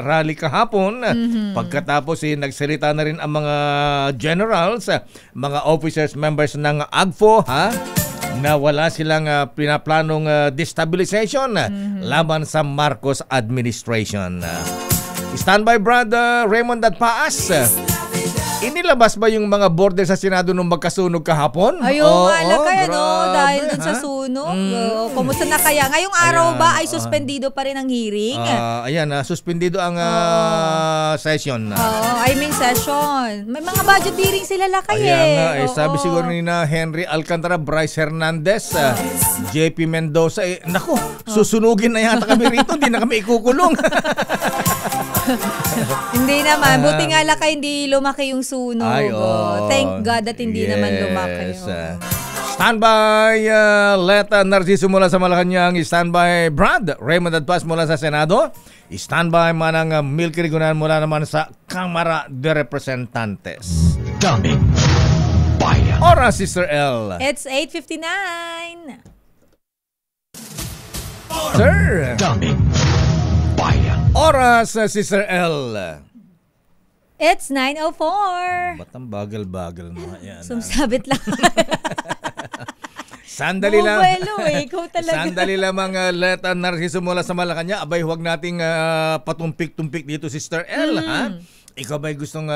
rally kahapon. Pagkatapos nagsalita na rin ang mga generals, mga officers, members ng AGFO, na wala silang pinaplanong destabilization laban sa Marcos administration. Standby, brother Raymond at Paas. Inilabas ba yung mga border sa Senado nung magkasunog kahapon? Ayun, kaya dahil dun sa sunog. Kumusta na kaya? Ngayong araw ba ay suspendido pa rin ang hearing? Ayan, suspendido ang session. Session. May mga budget hearing sila lakay sabi siguro ni na Henry Alcantara, Bryce Hernandez, JP Mendoza, naku, susunugin na yata kami rito, hindi na kami ikukulong. Hindi naman, buti nga lakay hindi lumaki yung sunog. Thank God that hindi naman lumaki. Standby, Leta Narciso mula sa Malacanang. Standby, Brad Raymond Adpas mula sa Senado. Standby, Manang Milky Rigunan mula naman sa Kamara de Representantes. Daming Bayan. Oras, Sister L. It's 8:59. Sir. Daming Bayan. Oras, Sister L. It's 9:04. Ba't ang bagal-bagal mo? Sumsabit lang. Sandali lang. Ikaw talaga. Sandali lamang, Leta Narciso mula sa Malacanang. Abay, huwag nating patumpik-tumpik dito, Sister L, ha? Ikaw ba'y gustong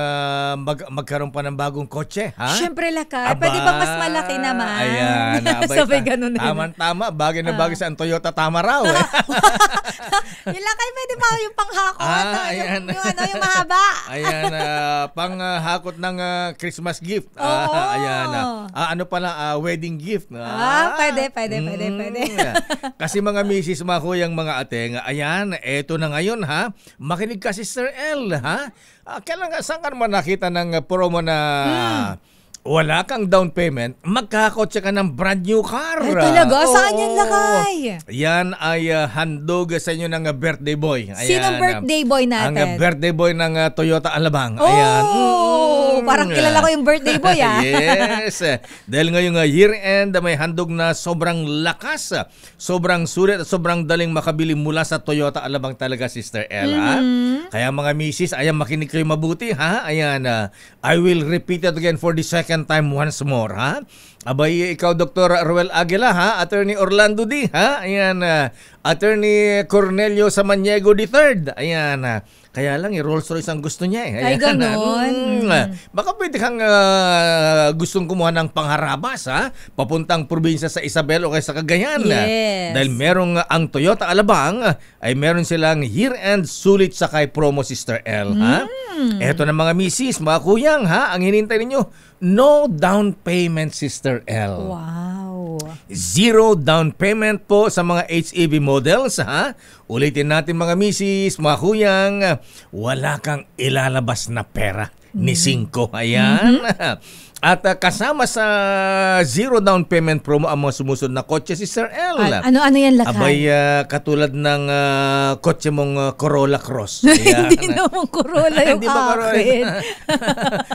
magkaroon pa ng bagong kotse, ha? Siyempre, lakay. Pwede bang mas malaki naman? Ayan. Sabay ganun. Tama. Bagay na bagay sa Toyota Tamaraw. Yung lakay, pwede ba yung panghakot? Ayan. Yung mahaba. Ayan, panghakot ng Christmas gift. Ayan. Ano pala, wedding gift. Pwede. Kasi mga misis, mga kuyang, mga ate, ayan, eto na ngayon, ha? Makinig ka, Sister L, ha? Saan ka naman nakita ng promo na wala kang down payment, magkakotse ka ng brand new car. Ay, talaga? Saan yan lakay? Yan ay handog sa inyo ng birthday boy. Ayan, sinong birthday boy natin? Ang birthday boy ng Toyota Alabang. Ayan. Parang kilala ko yung birthday boy, Yes. Dahil ngayong year-end, may handog na sobrang lakas, sobrang sulit at sobrang daling makabili mula sa Toyota Alabang talaga, Sister L. Kaya mga misis, ayan, makinig kayo mabuti, ha? Ayan, I will repeat it again for the second time once more, ha? Abay, ikaw, Dr. Ruel Aguila, ha? Attorney Orlando D, ha? Ayan, Attorney Cornelio Samaniego III. Ayan, kaya lang, Rolls Royce ang gusto niya, eh. Ayan, ay, ganon. Baka pwede kang gustong kumuha ng pangharabas, ha? Papuntang probinsya sa Isabel o kaya sa Cagayan. Yes. Dahil merong ang Toyota Alabang, ay meron silang year-end sulit sakay promo, Sister L, ha? Eto na mga misis, mga kuyang, ha? Ang hinintay ninyo, no down payment, Sister L. Wow. 0 down payment po sa mga HEV models, ha? Ulitin natin mga misis, mga kuyang, wala kang ilalabas na pera ni 5. Ayan. At kasama sa 0 down payment promo ang mga sumusunod na kotse, Sister L. Ano yan, lakay? Abay, katulad ng kotse mong Corolla Cross. Ayan. Hindi naman Corolla yung akin.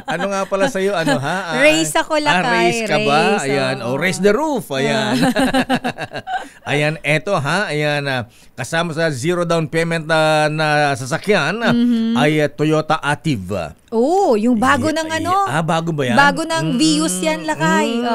Ano nga pala sa'yo? Ano, ha? Race ako, lakay. Race ka ba? Ayan. O, race the roof. Ayan. Ayan, eto, ha? Ayan, kasama sa 0 down payment na sasakyan ay Toyota Active. Oh, yung bago ng ano? Bago ba yan? Bago ng Vios yan, lakay.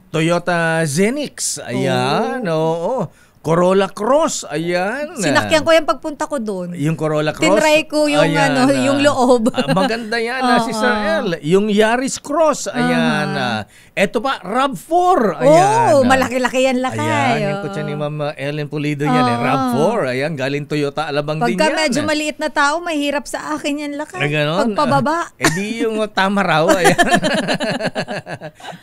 Toyota Zenix. Ayan, oo. Corolla Cross, ayan. Sinakyan ko yan pagpunta ko doon. Yung Corolla Cross? Tinry ko yung ayan, yung loob. Maganda yan, Sister L. Yung Yaris Cross, ayan. Eto pa, RAV4, ayan. Oh, malaki-laki yan, lakay. Ayan, yung kutsa ni Ma'am Ellen Pulido yan, RAV4. Ayan, galing Toyota Alabang din yan. Pagka medyo maliit na tao, mahirap sa akin yan, lakay. Pagpababa. Di yung tama raw, ayan.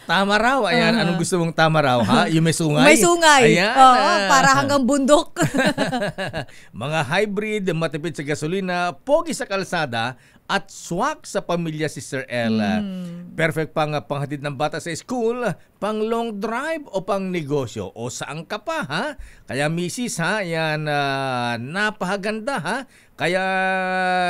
Tama raw, ayan. Anong gusto mong tama raw, ha? Yung may sungay? May sungay. Ayan. Para hanggang bundok. Mga hybrid, matipid sa gasolina, pogi sa kalsada, at swak sa pamilya, Sister L. Perfect pang panghatid ng bata sa school, pang long drive o pang negosyo o saan ka pa, ha? Kaya misis, ha, yan, napakaganda, ha? Kaya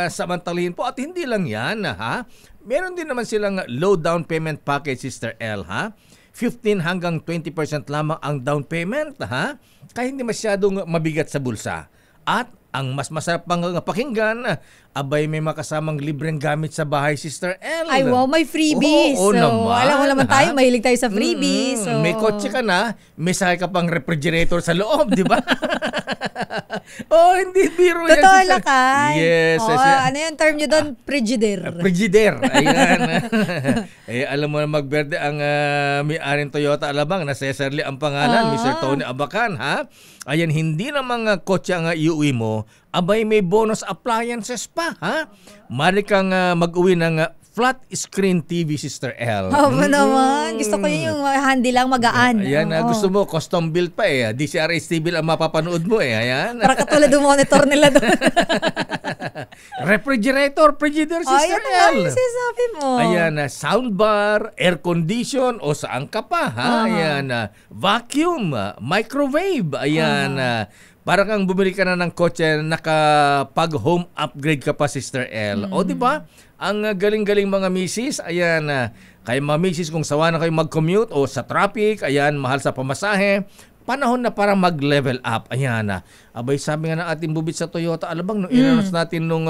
samantalahin po, at hindi lang yan, ha? Meron din naman silang low down payment package, Sister L, ha? 15 hanggang 20% lamang ang down payment, ha? Kaya hindi masyadong mabigat sa bulsa. At ang mas masarap pang pakinggan, abay may makasamang libreng gamit sa bahay, Sister L. Ay, wow, may freebies. Oo, naman. Alam mo naman tayo, mahilig tayo sa freebies. May kotse ka na, may sakay ka pang refrigerator sa loob, di ba? Hindi biro yan. Totoo, lakay. Yes. Ano yung term nyo doon? Frigidaire. Frigidaire. Ayan. Alam mo na magberde ang may-aring Toyota Alabang na Cesar Lee ang pangalan, Mr. Tony Abacan, ha? Ayan, hindi na mga kotse ang iuwi mo, abay may bonus appliances pa, ha? Mari kang mag-uwi ng flat screen TV, Sister L. Naman. Gusto ko yung handy lang, magaan. Ayan, gusto mo, custom build pa eh. DCRH TV ang mapapanood mo eh. Ayan. Para katulad ng monitor nila doon. Refrigerator, Frigidaire, Sister L. Ayan, sasabi mo. Ayan, soundbar, air condition, o saan ka pa, ha? Ayan, vacuum, microwave, ayan, para kang bumili ka na ng kotse, nakapag-home upgrade ka pa, Sister L. O, di ba? Ang galing-galing mga misis, ayan, kaya mga misis kung sawa na kayo mag-commute o sa traffic, ayan, mahal sa pamasahe, panahon na para mag-level up. Ayan, abay, sabi nga ng ating bubit sa Toyota Alabang, nung inannounce natin nung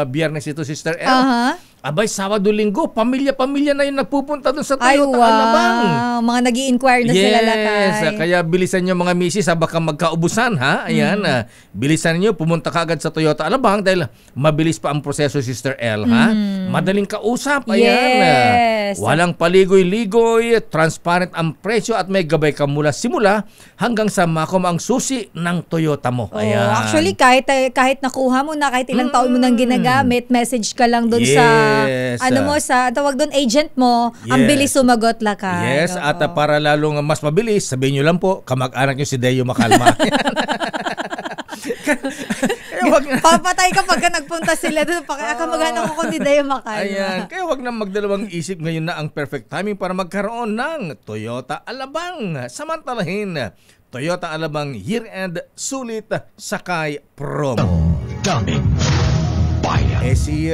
biyernes ito, Sister L, abay, Sabado, Linggo, pamilya-pamilya na yung nagpupunta doon sa Toyota Alabang. Mga nag-i-inquire na sila, lakay. Yes, kaya bilisan nyo mga misis, baka magkaubusan, ha? Ayan, bilisan nyo, pumunta ka agad sa Toyota Alabang dahil mabilis pa ang proseso, Sister L, ha? Madaling kausap, ayan. Yes. Walang paligoy-ligoy, transparent ang presyo at may gabay ka mula simula hanggang sa makom ang susi ng Toyota mo. Ayan. Actually, kahit nakuha mo na, kahit ilang taon mo nang ginagamit, message ka lang doon sa sa tawag doon agent mo, ang bilis sumagot, lakay. Yes, at para lalong mas mabilis, sabihin nyo lang po, kamag-anak nyo si Deo Makalma. Papatay ka pagka nagpunta sila doon. Kamag-anak ko ni Deo Makalma. Ayan, kaya wag na magdalawang isip, ngayon na ang perfect timing para magkaroon ng Toyota Alabang. Samantalahin, Toyota Alabang year-end sulit sakay promo. Daming bayan. Si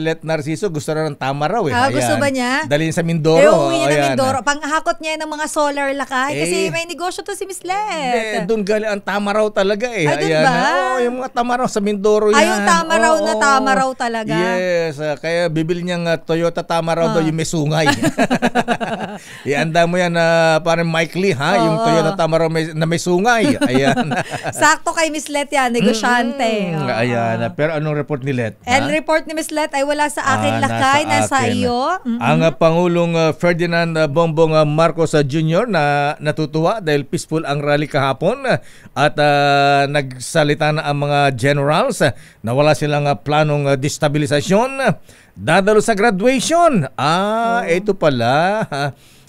Let Narciso gusto na ng tama raw eh. Gusto ba niya? Dalhin sa Mindoro. Uwi niya ng Mindoro. Panghakot niya ng mga solar lakay. Kasi may negosyo to si Miss Let. Doon galing ang tama raw talaga eh. Doon ba? Yung mga tama raw sa Mindoro yan. Yung tama raw na tama raw talaga. Yes. Kaya bibili niyang Toyota tama raw daw yung may sungay. Ianda mo yan parang Mike Lee ha. Yung Toyota tama raw na may sungay. Ayan. Sakto kay Miss Let yan. Negosyante. Ayan. Pero anong report ni Let? And report ni Miss Let ay wala sa akin lakay, nasa iyo. Ang Pangulong Ferdinand Bongbong Marcos Jr. na natutuwa dahil peaceful ang rally kahapon at nagsalita na ang mga generals na wala silang planong destabilisasyon. Dadalo sa graduation. Ito pala.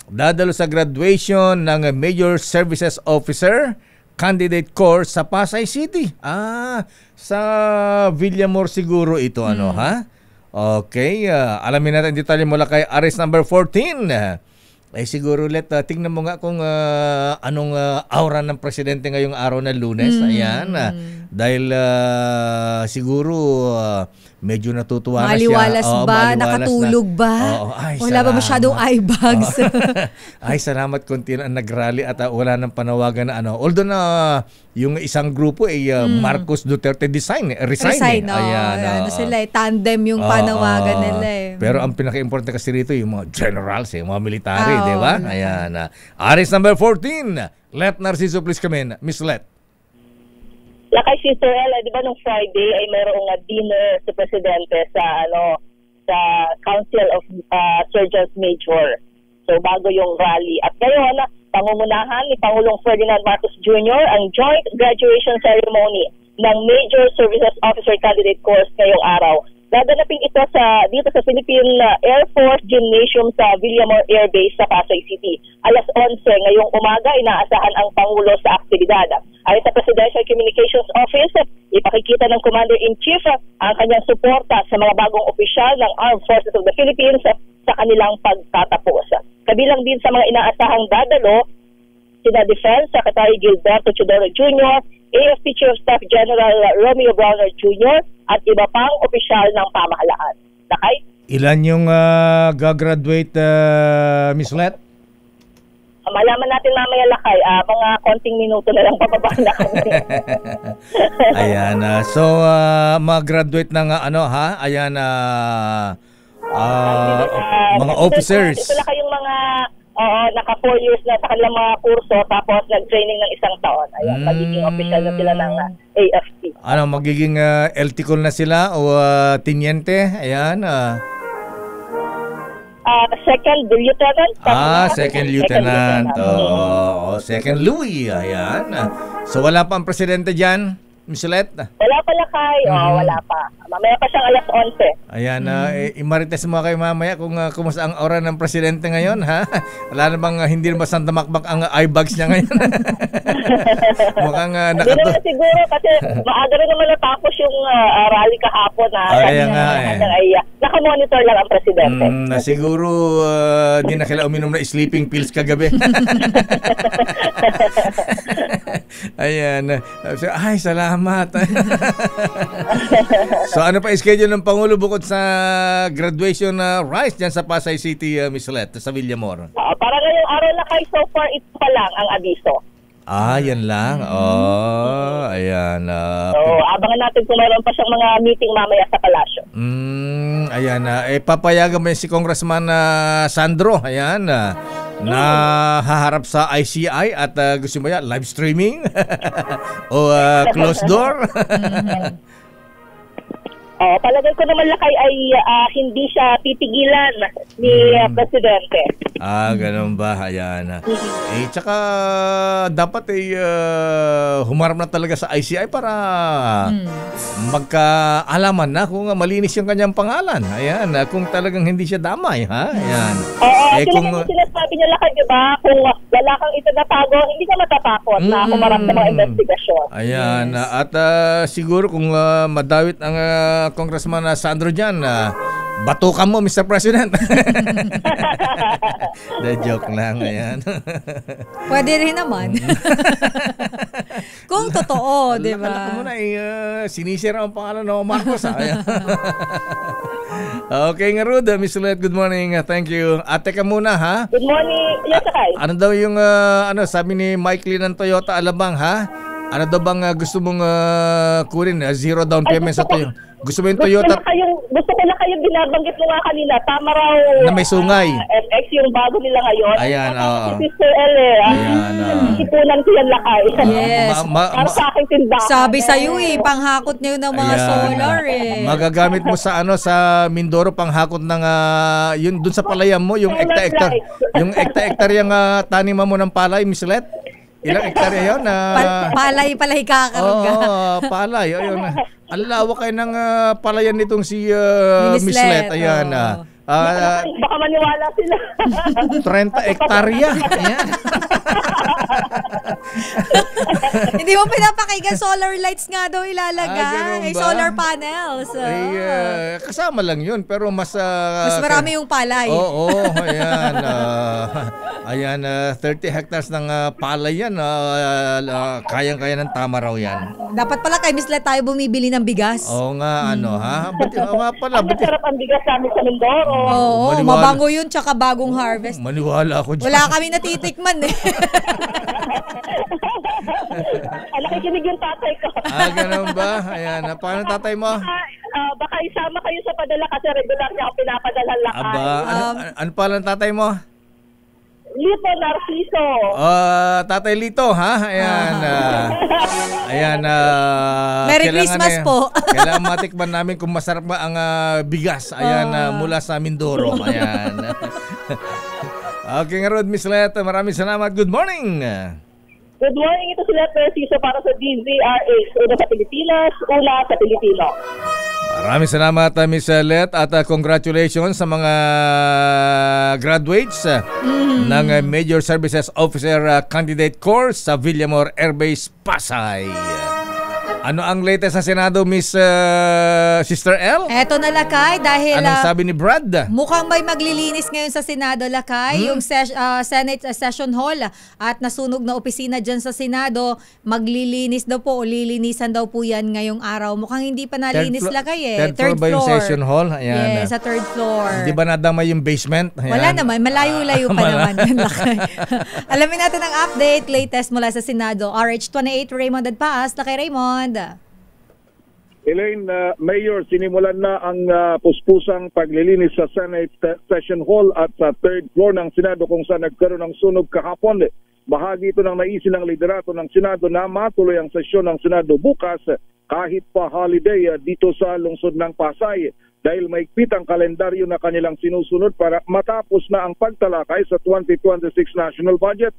Dadalo sa graduation ng Major Services Officer Candidate Course sa Pasay City. Sa Villamor siguro ito ha? Okay, alamin natin detalye mula kay arrest number 14. Siguro tingnan mo nga kung anong aura ng presidente ngayong araw na Lunes. Ayan. Dahil siguro medyo natutuwa na siya. Maliwalas ba? Nakatulog ba? Wala ba masyadong eye bags? Ay, salamat konti na nag-rally at wala nang panawagan na Although na yung isang grupo ay Marcos Duterte resign. Ayan. Sila tandem yung panawagan nila eh. Pero ang pinaka-importante kasi rito yung mga generals, yung mga military, di ba? Ayan. Arrest number 14. Let Narciso, please come in. Miss Let. Lakay Sister Ella, di ba nung Friday ay mayroong dinner sa presidente sa Council of Surgeons Major. So bago yung rally. At ngayon, pangungunahan ni Pangulong Ferdinand Marcos Jr. ang joint graduation ceremony ng Major Services Officer Candidate Course ngayong araw. Gaganapin ito dito sa Philippine Air Force Gymnasium sa Villamor Air Base sa Pasay City. Alas 11 ngayong umaga, inaasahan ang Pangulo sa aktibidad. Ayon sa Presidential Communications Office, ipakikita ng Commander-in-Chief ang kanyang suporta sa mga bagong opisyal ng Armed Forces of the Philippines sa kanilang pagtatapos. Kabilang din sa mga inaasahang dadalo, sina Defense Secretary Gilberto Chodoro Jr., AFP Chief of Staff General Romeo Browner Jr., at iba pang opisyal ng pamahalaan. Lakay? Ilan yung gagraduate, Miss Let? Malaman natin mamaya, Lakay. Mga konting minuto na lang pababa na kami. Ayan. So, mag-graduate ng Ayan. Mga officers. Ito lang kayong mga naka 4 years na sa kanilang mga kurso tapos nag-training ng 1 taon. Ayan, magiging official na sila ng AFP. Magiging LTCOL na sila o teniente? Ayan. Second lieutenant. Second lieutenant. Second Louis. Ayan. So wala pa ang presidente dyan, Miss Let? Wala pa, Lakay. Wala pa. Mamaya pa siyang alas 11. Ayan, imarites mo kayo mamaya kung kumusta ang aura ng presidente ngayon, ha? Wala na bang hindi na sandamakbak ang eye bags niya ngayon? Mukhang Hindi naman siguro kasi maaga rin naman natapos yung rally kahapon. Kaya nga nakamonitor lang ang presidente. Siguro di na kailangan uminom na sleeping pills kagabi. Ayan. Ay, salamat. So ano pa schedule ng Pangulo bukod sa graduation rice dyan sa Pasay City, Miss Let, sa Villamor? Para ngayong araw na kayo, so far, ito pa lang ang abiso. Yan lang. Ayan. So, abangan natin kung mayroon pa siyang mga meeting mamaya sa palasyo. Ayan. Papayagan mo si Congressman Sandro. Ayan. Na haharap sa ICI at gusto mo yan, live streaming? O closed door? Palagay ko naman, Lakay, ay hindi siya titigilan ni Presidente. Ganun ba? Ayan. Tsaka dapat humarap na talaga sa ICI para magkaalaman na kung malinis yung kanyang pangalan. Ayan. Kung talagang hindi siya damay, ha? Ayan. Kung sinasabi niya, Lakay, diba? Kung wala kang itinatago, hindi ka matatakot na humarap sa mga investigasyon. Ayan. At siguro kung madawit ang Congressman Sandro dyan, Batukan mo, Mr. President. The joke lang, ayan. Pwede rin naman. Kung totoo, di ba? Alam mo na, sinisira ang pangalan ng Marcos. Ayan. Okay nga, Ruda. Miss Let, good morning. Thank you. At teka muna, ha? Good morning. Yes, sakay. Ano daw yung, sabi ni Mike Lee ng Toyota Alabang, ha? Ano daw bang gusto mong kunin? Zero down payment sa Toyota. Gusto mo yung Toyota? Gusto ko na kayong binabanggit mo nga kanina. Tama raw. Na may sungay. FX yung bago nila ngayon. Ayan, Si Sister L, ipunan ko yan lakay. Yes. Para sa aking tindahan. Sabi sa'yo panghakot niyo ng mga solar Magagamit mo sa sa Mindoro panghakot ng yun dun sa palayam mo, yung ekta-ektar. Yung ekta-ektar yung taniman mo ng palay, Miss Let? Ilang hektarya yun? Palay kakaroon ka. Palay. Ayun. Ang lawak kayo ng palayan nitong si Miss Let. Ayan. Baka maniwala sila. 30 hektarya. Ayan. Hindi mo pinapakinggan, solar lights nga daw ilalagay. Solar panels. Kasama lang yun, pero mas marami yung palay. Oo, ayan. Ayan, 30 hectares ng palay yan. Kayang-kaya ng tama raw yan. Dapat pala kay Miss Let tayo bumibili ng bigas. Oo nga, ha? Masarap ang bigas namin sa Mindoro. Oo, mabango yun, tsaka bagong harvest. Maniwala ako dyan. Wala kami natitikman Nakikinig yung tatay ko. Ganun ba? Ayan, paano tatay mo? Baka isama kayo sa padala kasi regular niya ako pinapadala lakay. Ano pala ang tatay mo? Lito Narciso. Tatay Lito, ha? Ayan. Ayan. Merry Christmas po. Kailangan matikman namin kung masarap ba ang bigas. Ayan, mula sa Mindoro. Ayan. Okay nga, Rod, Miss Let. Maraming salamat. Good morning. Good morning. Ito si Let Narciso para sa DZRH. Una sa Pilipinas, una sa Pilipino. Maraming salamat, Miss Let, at congratulations sa mga graduates ng Major Services Officer Candidate Course sa Villamor Air Base, Pasay. Ano ang latest sa Senado, Miss Sister L? Eto na, Lakay, dahil anong sabi ni Brad? Mukhang may maglilinis ngayon sa Senado, Lakay, yung Senate Session Hall at nasunog na opisina dyan sa Senado. Maglilinis daw po o lilinisan daw po yan ngayong araw. Mukhang hindi pa nalinis, Lakay Third floor ba yung session hall? Ayan. Yes, sa third floor. Hindi ba nadamay yung basement? Ayan. Wala naman, malayo-layo pa naman yan, Lakay. Alamin natin ang update, latest mula sa Senado. RH28, Raymond Adpaas. Lakay, Raymond. Elaine, Mayor, sinimulan na ang puspusang paglilinis sa Senate Session Hall at sa third floor ng Senado kung saan nagkaroon ng sunog kahapon. Bahagi ito ng naisin ng liderato ng Senado na matuloy ang sesyon ng Senado bukas kahit pa holiday dito sa lungsod ng Pasay dahil maigpit ang kalendaryo na kanilang sinusunod para matapos na ang pagtalakay sa 2026 National Budget.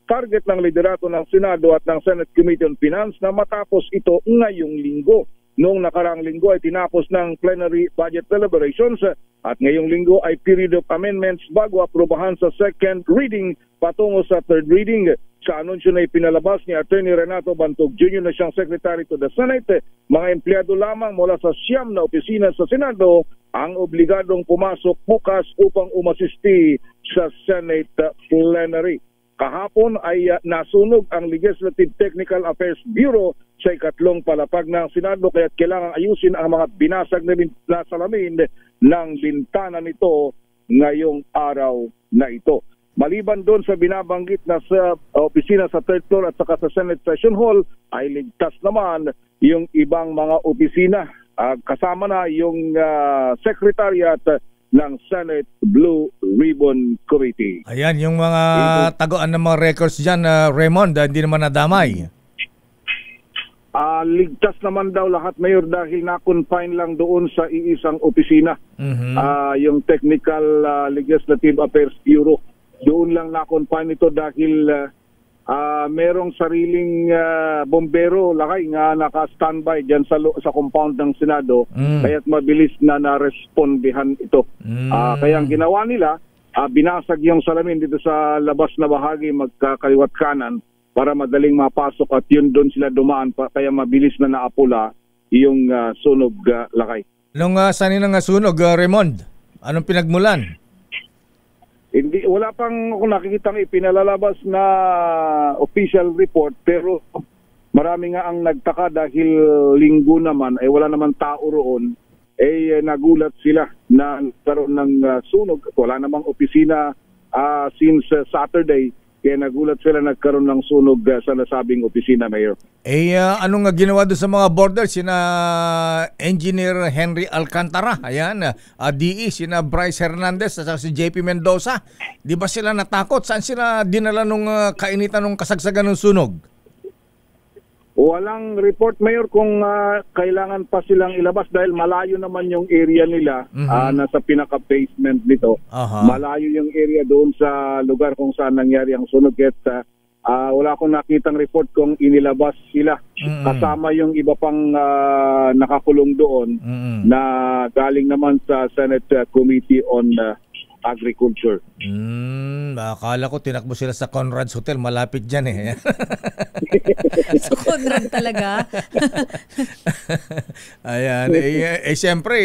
Target ng liderato ng Senado at ng Senate Committee on Finance na matapos ito ngayong linggo. Noong nakaraang linggo ay tinapos ng plenary budget deliberations at ngayong linggo ay period of amendments bago aprobahan sa second reading patungo sa third reading. Sa anunsyo na ipinalabas ni Attorney Renato Bantog Jr. na siyang Secretary to the Senate, mga empleyado lamang mula sa 9 na opisina sa Senado ang obligadong pumasok bukas upang umasisti sa Senate plenary. Kahapon ay nasunog ang Legislative Technical Affairs Bureau sa ikatlong palapag ng Senado kaya kailangang ayusin ang mga binasag na salamin ng bintana nito ngayong araw na ito. Maliban doon sa binabanggit na sa opisina sa third floor at saka sa Senate Session Hall ay ligtas naman yung ibang mga opisina. Kasama na yung Secretariat ng Senate Blue Ribbon Committee. Ayan, yung mga taguan ng mga records dyan, Raymond, hindi naman nadamay. Ligtas naman daw lahat, Mayor, dahil na-confine lang doon sa iisang opisina. Yung Technical Legislative Affairs Bureau. Doon lang na-confine ito dahil merong sariling bombero lakay nga naka-standby dyan sa compound ng Senado, kaya't mabilis na na-respondihan ito. Kaya ang ginawa nila, binasag yung salamin dito sa labas na bahagi magkakaliwat kanan para madaling mapasok at yun doon sila dumaan kaya mabilis na naapula yung sunog lakay. Nung saan yung sunog, Raymond? Anong pinagmulan? Hindi, wala pang ako nakikitang ipinalalabas na official report, pero marami nga ang nagtaka dahil linggo naman, wala naman tao roon, nagulat sila na nagkaroon ng sunog. Wala namang opisina since Saturday, kaya nagulat sila nagkaroon ng sunog sa nasabing opisina, Mayor. Anong ginawa doon sa mga border? Sina Engineer Henry Alcantara, ayan, DE, sina Bryce Hernandez, at si JP Mendoza. Di ba sila natakot? Saan sila dinala nung kainitan ng kasagsagan ng sunog? Walang report, Mayor, kung kailangan pa silang ilabas dahil malayo naman yung area nila, nasa pinaka-basement nito. Malayo yung area doon sa lugar kung saan nangyari ang sunog. At wala akong nakitang report kung inilabas sila. Kasama yung iba pang nakakulong doon na galing naman sa Senate Committee on Agriculture. Akala ko tinakbo sila sa Conrad's Hotel, malapit dyan eh. So Conrad talaga. Ayan, siyempre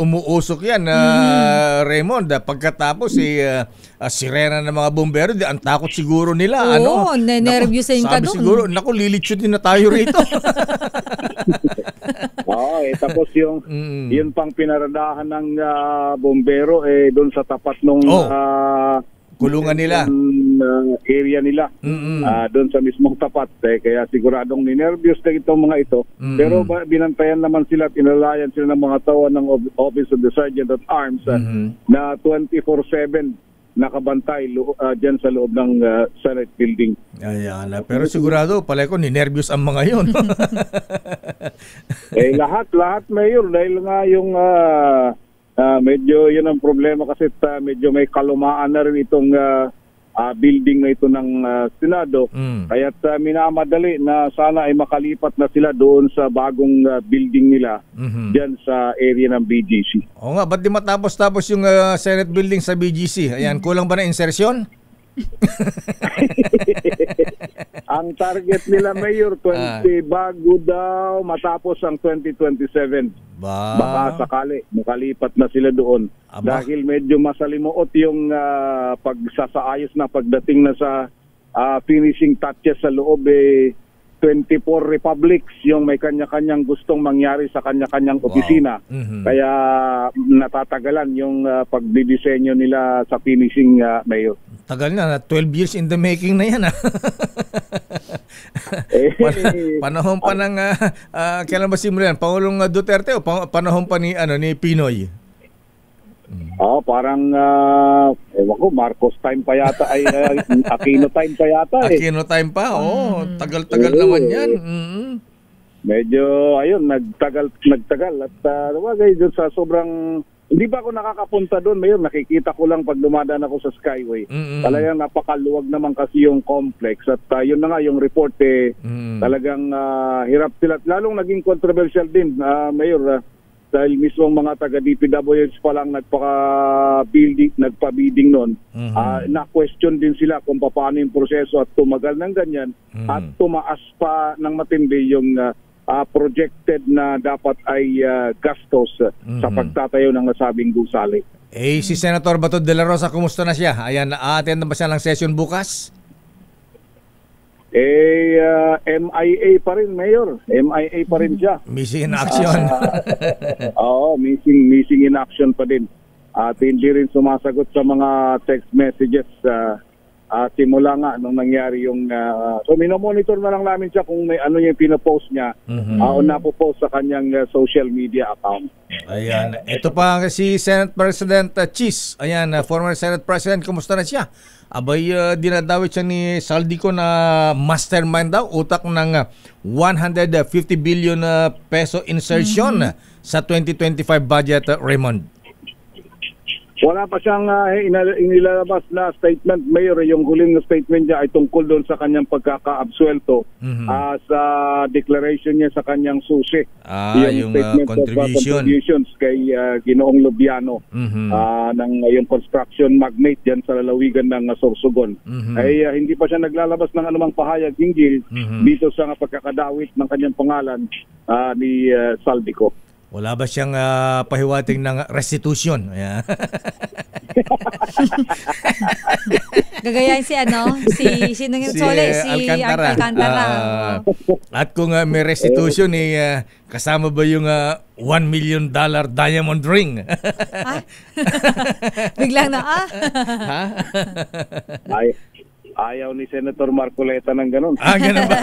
umuusok yan, Raymond, pagkatapos sirena ng mga bumbero, ang takot siguro nila. Oo, nervyusin ka doon. Siguro, naku, lilitsutin na tayo rito. Tapos yun pang pinaradahan ng bombero doon sa tapat nung kulungan nila, area nila, doon sa mismong tapat. Kaya siguradong ninervyos na itong mga ito. Pero binantayan naman sila, pinalayan sila ng mga tawan ng Office of the Sergeant at Arms na 24/7 nakabantay dyan sa loob ng Senate building. Ayan, pero sigurado pala ko ninervyos ang mga yon. Lahat, Mayor, dahil nga yung medyo yun ang problema kasi medyo may kalumaan na rin itong building na ito ng Senado. Kaya't minamadali na sana ay makalipat na sila doon sa bagong building nila dyan sa area ng BGC. Oo nga, ba't di matapos-tapos yung Senate building sa BGC? Ayan, kulang ba na insertion? Ang target nila, Mayor, 20 bago daw matapos ang 2027. Baka sakali makalipat na sila doon. Dahil medyo masalimuot yung pagsasaayos na pagdating na sa finishing touches sa loob. 24 republics yung may kanya-kanyang gustong mangyari sa kanya-kanyang opisina. Kaya natatagalan yung pagdidisenyo nila sa finishing, Mayor. Tagal na, 12 years in the making na yan. Panahon pa ng kailan ba simulan? Pangulong Duterte o panahon pa ni Pinoy? Parang ewan ko, Marcos time pa yata ay Aquino time pa yata Aquino time pa, tagal-tagal naman yan. Medyo ayun, nagtagal at wagay doon sa sobrang hindi ba ako nakakapunta doon, Mayor? Nakikita ko lang pag dumadaan ako sa Skyway. Talagang napakaluwag naman kasi yung complex at yun na nga yung report talagang hirap sila. Lalong naging controversial din, Mayor, dahil mismong mga taga-DPWH pa lang nagpa-bidding noon. Na-question din sila kung paano yung proseso at tumagal ng ganyan at tumaas pa ng matindi yung projected na dapat ay gastos sa pagtatayo ng nasabing gusali. Si Senator Bato de la Rosa, kumusta na siya? Ayan, na-attend na ba siya ng session bukas? MIA pa rin, Mayor. MIA pa rin siya. Missing in action. Missing in action pa din. At hindi rin sumasagot sa mga text messages simula nga nung nangyari yung so minomonitor na lang namin siya kung may ano yung pinopost niya o napopost sa kanyang social media account. Ayan, ito pa si Senate President Cheese. Ayan, former Senate President, kumusta na siya? Abay, dinadawit siya ni Saldico na mastermind daw, utak ng 150 billion peso insertion sa 2025 budget, Raymond. Wala pa siyang inilalabas na statement, Mayor. Yung huling na statement niya ay tungkol doon sa kanyang pagkakaabsuelto sa declaration niya sa kanyang susi. Yung contributions kay Ginoong Lubiano ng yung construction magnate dyan sa lalawigan ng Sorsogon. Ay hindi pa siya naglalabas ng anumang pahayag hinggil dito sa pagkakadawit ng kanyang pangalan ni Saldico. Wala ba siyang pahiwating ng restitution? Ayan. Gagayahin si sino yung Sole? Si Alcantara. Alcantara. At kung may restitution, kasama ba yung $1 million diamond ring? Biglang na, Ha? Ayaw ni Senator Marcoleta ng ganun. Ganun ba?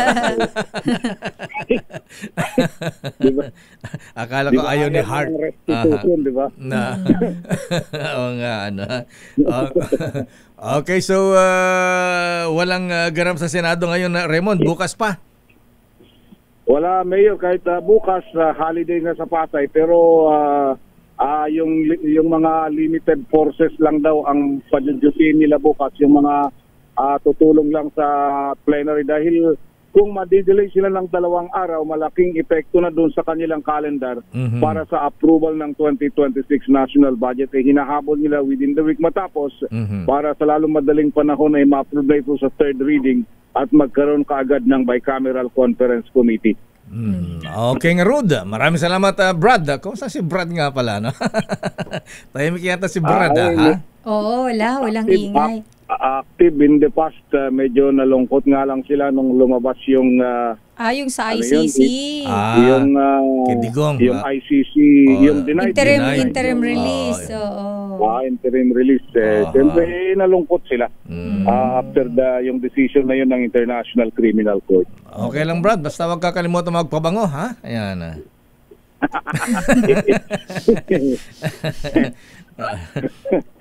Diba? Akala ko ayaw ni Hart. Restitution, di ba? Oo nga, Okay, so walang ganap sa Senado ngayon, Raymond. Bukas pa? Wala, Mayor. Kahit bukas, holiday na sa Pasay. Pero yung mga limited forces lang daw ang padyudyusin nila bukas. Yung mga tutulong lang sa plenary dahil kung madidelay sila ng 2 araw, malaking epekto na doon sa kanilang calendar para sa approval ng 2026 national budget. Hinahabol nila within the week matapos para sa lalong madaling panahon ay ma-approve na ito sa third reading at magkaroon kaagad ng bicameral conference committee. Okay nga, Rod. Maraming salamat, Brad. Kumusta si Brad nga pala, no? Tahimik yata si Brad, ha? Oo, walang ingay. Active in the past, medyo nalungkot nga lang sila nung lumabas yung yung sa ICC. Yung yung ICC, yung denied. Interim release. Interim release. Siyempre, nalungkot sila after yung decision na yun ng International Criminal Court. Okay lang, Brad. Basta wag kakalimutan magpabango, ha? Ayan.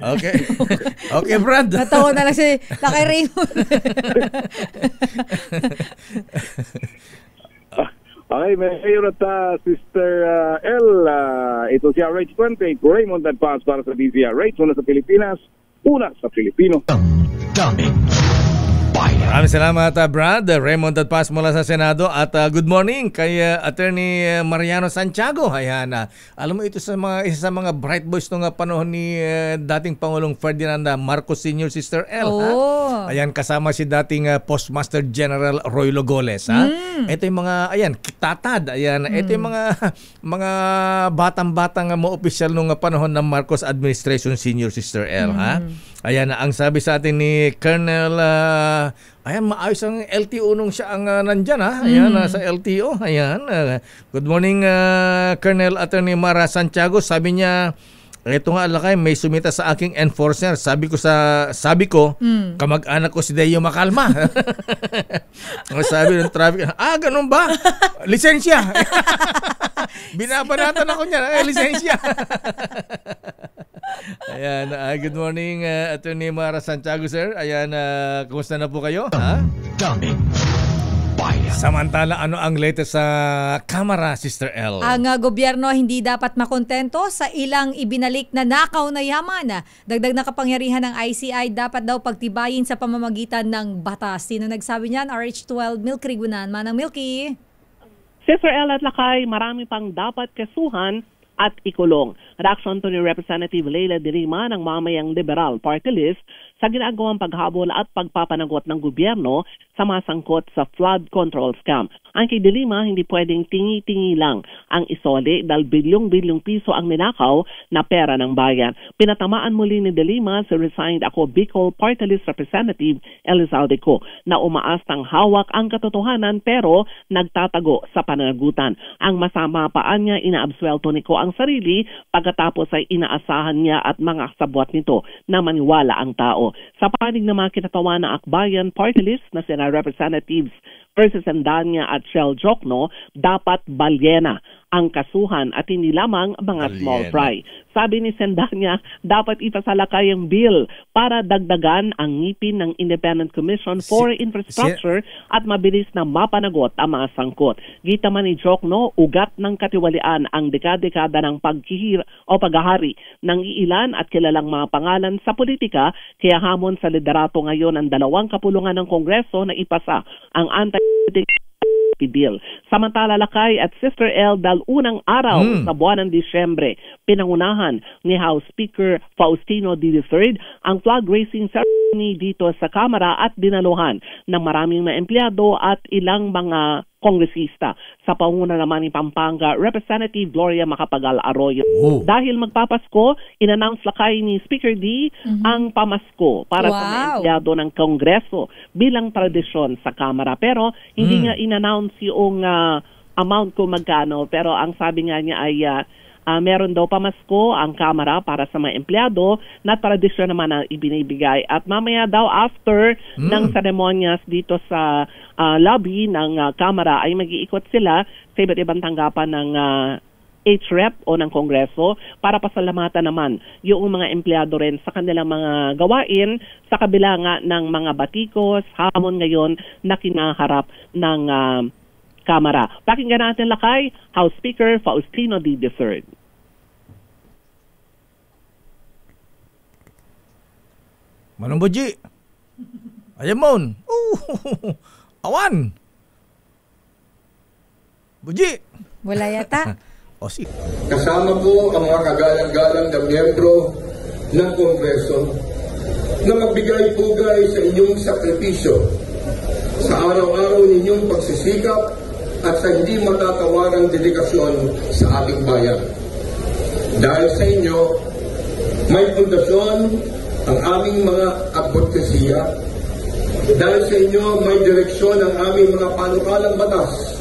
Okay, Brad. Natawa na lang si Lakay Raymond. Okay, Mayor at Sister L. Ito si RH28, Raymond Advance para sa DZRH. Una sa Pilipinas, una sa Pilipino. Daming Maraming salamat, Brad. Raymond Advance mula sa Senado. At good morning kay Attorney Mariano Santiago. Ayan, alam mo, ito isa sa mga bright boys nung panahon ni dating Pangulong Ferdinand Marcos Sr., Sister L. Ayan, kasama si dating Postmaster General Roy Logoles. Ito yung mga, kitatad. Ayan, ito yung mga batang-batang mga opisyal nung panahon ng Marcos Administration Sr., Sister L. Ayan, ang sabi sa atin ni Colonel, maayos ang LTO nung siya ang nandyan, ha? Ayan, sa LTO. Ayan. Good morning, Colonel Attorney Mara Santiago. Sabi niya, ito nga, Lakay, may sumita sa aking enforcer. Sabi ko, kamag-anak ko si Deo Macalma. Sabi ng traffic, ganun ba? Lisensya. Binabanatan ako niya, lisensya. Ayan, good morning, Attorney Mara Santiago, sir. Ayan, kumusta na po kayo? Daming bayan. Samantala, ano ang latest sa Kamara, Sister L? Ang gobyerno hindi dapat makontento sa ilang ibinalik na nakaw na yaman. Dagdag na kapangyarihan ng ICI dapat daw pagtibayin sa pamamagitan ng batas. Sino nagsabi niyan? RH12, Milky Gunan. Manang Milky. Sister L at Lakay, marami pang dapat kasuhan at ikulong. Reaction to ni Representative Leila de Lima ng mamayang Liberal Party List sa ginagawang paghabol at pagpapanagot ng gobyerno sa masangkot sa flood control scam. Ang kay de Lima, hindi pwedeng tingi-tingi lang ang isole dahil bilyong-bilyong piso ang ninakaw na pera ng bayan. Pinatamaan muli ni de Lima si resigned ako Bicol Party List Representative Elizalde Co na umaastang hawak ang katotohanan pero nagtatago sa pananagutan. Ang masama paan niya, inaabswelto ni Co ang sarili pagkatapos ay inaasahan niya at mga kasabwat nito na maniwala ang tao. Sa panig na mga kinatawa ng Akbayan Party List na sina Representatives versus Sendanya at Shell Jokno, dapat balyena ang kasuhan at hindi lamang mga small fry. Sabi ni Sendanya, dapat ipasalakay ang bill para dagdagan ang ngipin ng Independent Commission for Infrastructure at mabilis na mapanagot ang mga sangkot. Gita man ni Jokno, ugat ng katiwalian ang dekada-dekada ng paghahari ng iilan at kilalang mga pangalan sa politika, kaya hamon sa liderato ngayon ang 2 kapulungan ng Kongreso na ipasa ang bill. Samantala, Lakay at Sister L, dahil unang araw sa buwan ng Disyembre, pinangunahan ni House Speaker Faustino D. III ang flag raising ceremony dito sa Kamara at dinaluhan ng maraming mga empleyado at ilang mga kongresista. Sa panguna naman ni Pampanga, Representative Gloria Macapagal Arroyo. Dahil magpapasko, in-announce lakay ni Speaker D ang pamasko para sa mga empleyado ng Kongreso bilang tradisyon sa Kamara. Pero hindi nga in-announce yung amount kung magkano. Pero ang sabi nga niya ay meron daw pamasko ang Kamara para sa mga empleyado na tradisyon naman na ibinibigay. At mamaya daw after ng seremonyas dito sa lobby ng Kamara ay mag-iikot sila sa iba't ibang tanggapan ng HREP o ng Kongreso para pasalamatan naman yung mga empleyado rin sa kanilang mga gawain sa kabila nga ng mga batikos, hamon ngayon na kinaharap ng Kamara. Pakinggan natin lakay, House Speaker Faustino D. III. Manong Boji. Ayan mo. Awan. Boji. Wala yata. Kasama po ang mga kagalang-galang na miyembro ng Kongreso na magbigay-pugay sa inyong sakripisyo sa araw-araw ninyong pagsisikap at sa hindi matatawarang dedikasyon sa ating bayan. Dahil sa inyo, may pundasyon ang aming mga advokasya. Dahil sa inyo, may direksyon ang aming mga panukalang batas.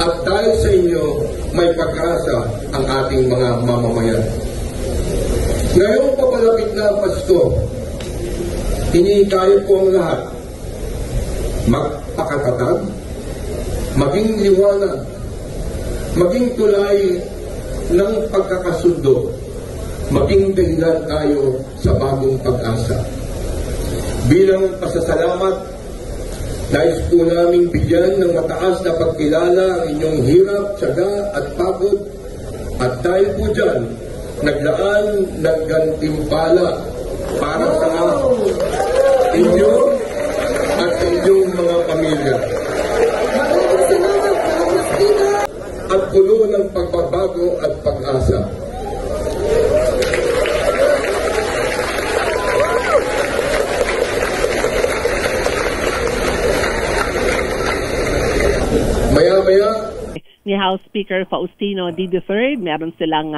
At dahil sa inyo, may pag-asa ang ating mga mamamayan. Ngayong papalapit na ang Pasko, hinihikayat ko ang lahat. Magpakatatag, maging liwanag, maging tulay ng pagkakasundo, maging dahilan tayo sa bagong pag-asa. Bilang pasasalamat, nais po naming bigyan ng mataas na pagkilala ang inyong hirap, tiyaga at pagod. At dahil po dyan, naglaan ng gantimpala para sa inyo at sa inyong mga pamilya. At puno ng pagbabago at pag-asa. Maya-maya, ni House Speaker Faustino D. III, meron silang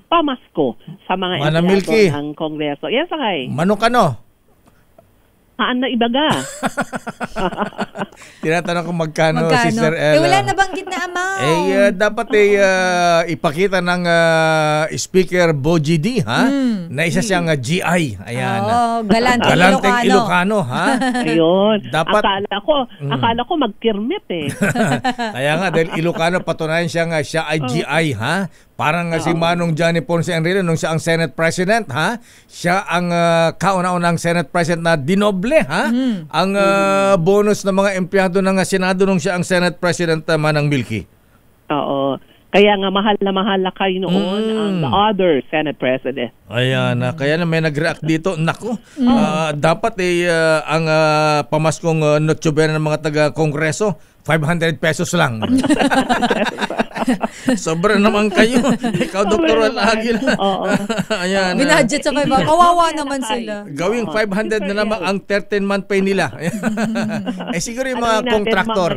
pamasko sa mga empleyado ng Kongreso. Yes, okay. Manok ano? Haan na ibaga. Tinatanong kung magkano, Sister Ella. Wala nabanggit na amount. Dapat ipakita ng Speaker Boji D, ha? Na isa siyang GI. Ayan. Galanteng Ilocano, ha? Ayun. Dapat, akala ko mag-kirmit eh. Kaya nga, dahil Ilocano, patunayan siya ay GI, ha? Parang si Manong Johnny Ponce Enrile nung siya ang Senate President, ha? Siya ang kauna-unang Senate President na dinoble, ha? Ang bonus ng mga empleyado ng Senado nung siya ang Senate President, Manang Milky. Oo. Kaya nga mahal na kayo noon ang the other Senate President. Ayan, kaya na may nag-react dito. Naku, dapat ang pamaskong Noche Buena ng mga taga-Kongreso, 500 pesos lang. Sobra naman kayo. Ikaw, Dr. Alagil. Ayan. Binadget sa 500. Kawawa naman sila. Gawing 500 na naman ang 13-month pay nila. Siguro yung mga kontraktor.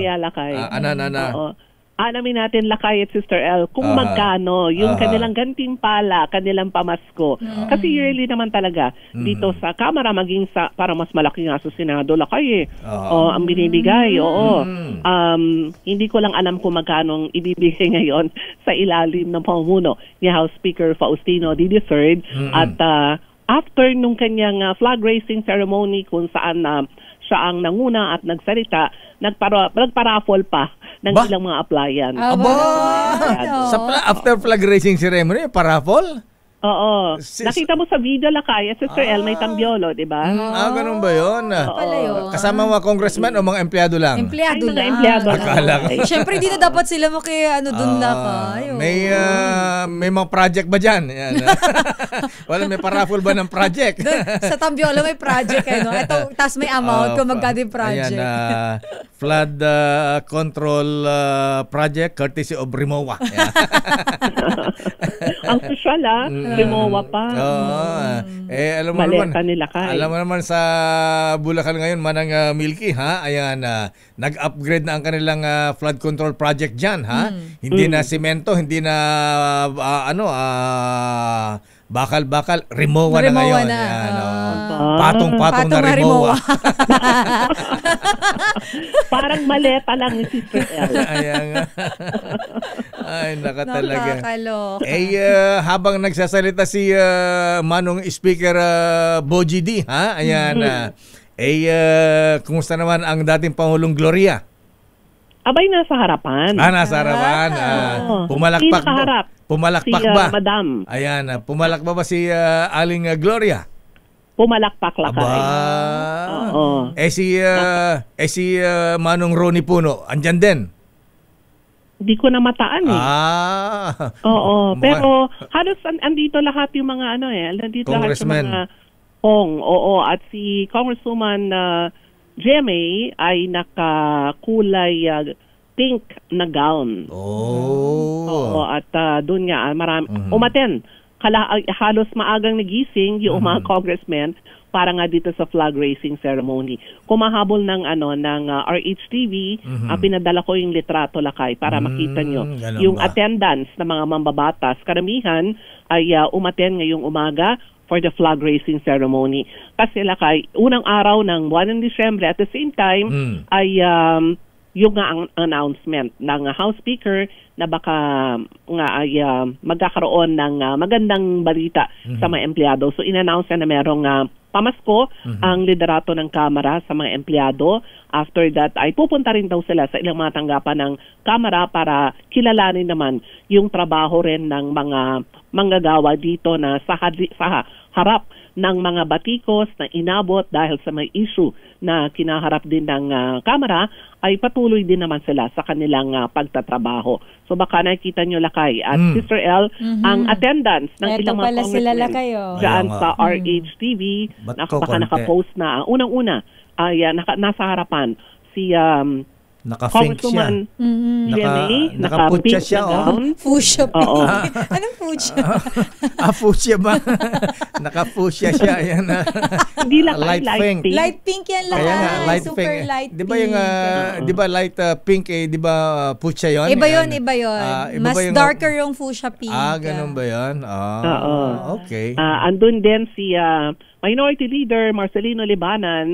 Alamin natin, Lakay at Sister L, kung magkano yung kanilang gantimpala, kanilang pamasko. Kasi yearly naman talaga dito sa Kamara, maging sa, para mas malaki nga sa Senado, Lakay ang binibigay. Hindi ko lang alam kung magkano ibibigay ngayon sa ilalim ng pamumuno ni House Speaker Faustino D. III. At after nung kanyang flag raising ceremony kung saan siya ang nanguna at nagsalita, nagparaffle pa ng ilang mga applyan. After flag raising ceremony, paraffle? Oo. Nakita mo sa video, Lakay, Sister L, may tambiolo, di ba? Ganun ba yun? Kasama mga congressman o mga empleyado lang? Empleyado lang. Akala ko. Siyempre, di na dapat sila dun Lakay. May mga project ba dyan? Wala, may paraffle ba ng project? Sa tambiolo may project. Tapos may amount kung magkano yung project. Ayan, flood control project courtesy of Rimowa. Ang sosyal Rimowa pa. Alam mo Maleta naman, nila kay. alam mo naman sa Bulacan ngayon, manang Milky, ha? Ayan, nag-upgrade na ang kanilang flood control project dyan, ha? Hindi na simento, hindi na bakal-bakal, Rimowa na ngayon. Na. Ayan, patong-patong na Rimowa. Parang maleta lang ni Sister El. Ayan nga. Ay, nakatalaga. Nakakaloka. Habang nagsasalita si Manong Speaker Boji D, ha? Ayan. Kumusta naman ang dating Pangulong Gloria? Abay, nasa harapan. Nasa harapan. Pumalakpak ba? Pumalakpak si, ba? Madam. Ayan. Pumalakpak ba si Aling Gloria? Pumalakpak lang. Aba. Si Manong Ronnie Puno, andyan din? Di ko na mataan Oo. Pero halos andito lahat yung mga andito lahat yung mga at si Congresswoman GMA ay nakakulay pink na gown. At doon nga marami umaten. Halos maagang nagising yung mga congressmen para nga dito sa flag raising ceremony. Kumahabol ng RHTV, pinadala ko yung litrato lakay para makita nyo yung attendance ng mga mambabatas. Karamihan ay umaten ngayong umaga for the flag raising ceremony. Kasi lakay, unang araw ng buwan ng Disyembre at the same time ay yung ang announcement ng House Speaker na baka nga ay magkakaroon ng magandang balita sa mga empleyado. So in-announce na merong pamasko ang liderato ng Kamara sa mga empleyado. After that ay pupunta rin daw sila sa ilang mga tanggapan ng Kamara para kilalanin naman yung trabaho rin ng mga manggagawa dito na sa harap ng mga batikos na inabot dahil sa may issue na kinaharap din ng Kamara, ay patuloy din naman sila sa kanilang pagtatrabaho. So baka nakikita nyo lakay at Sister L, ang attendance ng ilang mga congressmen dyan sa RHTV, baka nakapost na unang-una ay nasa harapan si naka-fink siya. Naka-putya siya. Fuchsia. Anong fuchsia? Fuchsia ba? Naka-fuchsia siya. Ayan. Hindi lang light pink. Light pink yan lang. Light super pink. light pink. Di ba yung, di ba light pink di ba fuchsia yun? Iba yun. Mas darker yung fuchsia pink. Ganun ba yun? Okay. Andun din si Minority Leader Marcelino Libanan,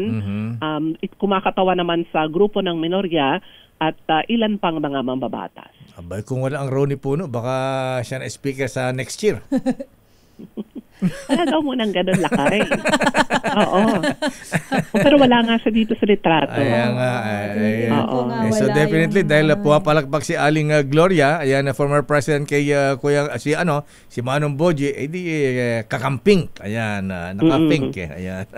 kumakatawa naman sa grupo ng minorya at ilan pang mga mambabatas. Abay, kung wala ang Ronnie Puno, baka siya na speaker sa next year. Wala daw munang ganun lakay. Oo. Pero wala nga siya dito sa litrato. Ayan nga. So definitely, dahil pumapalakpak si Aling Gloria, ayan na former president kay si Manong Boji, kakamping. Ayan, nakapink. Ayan.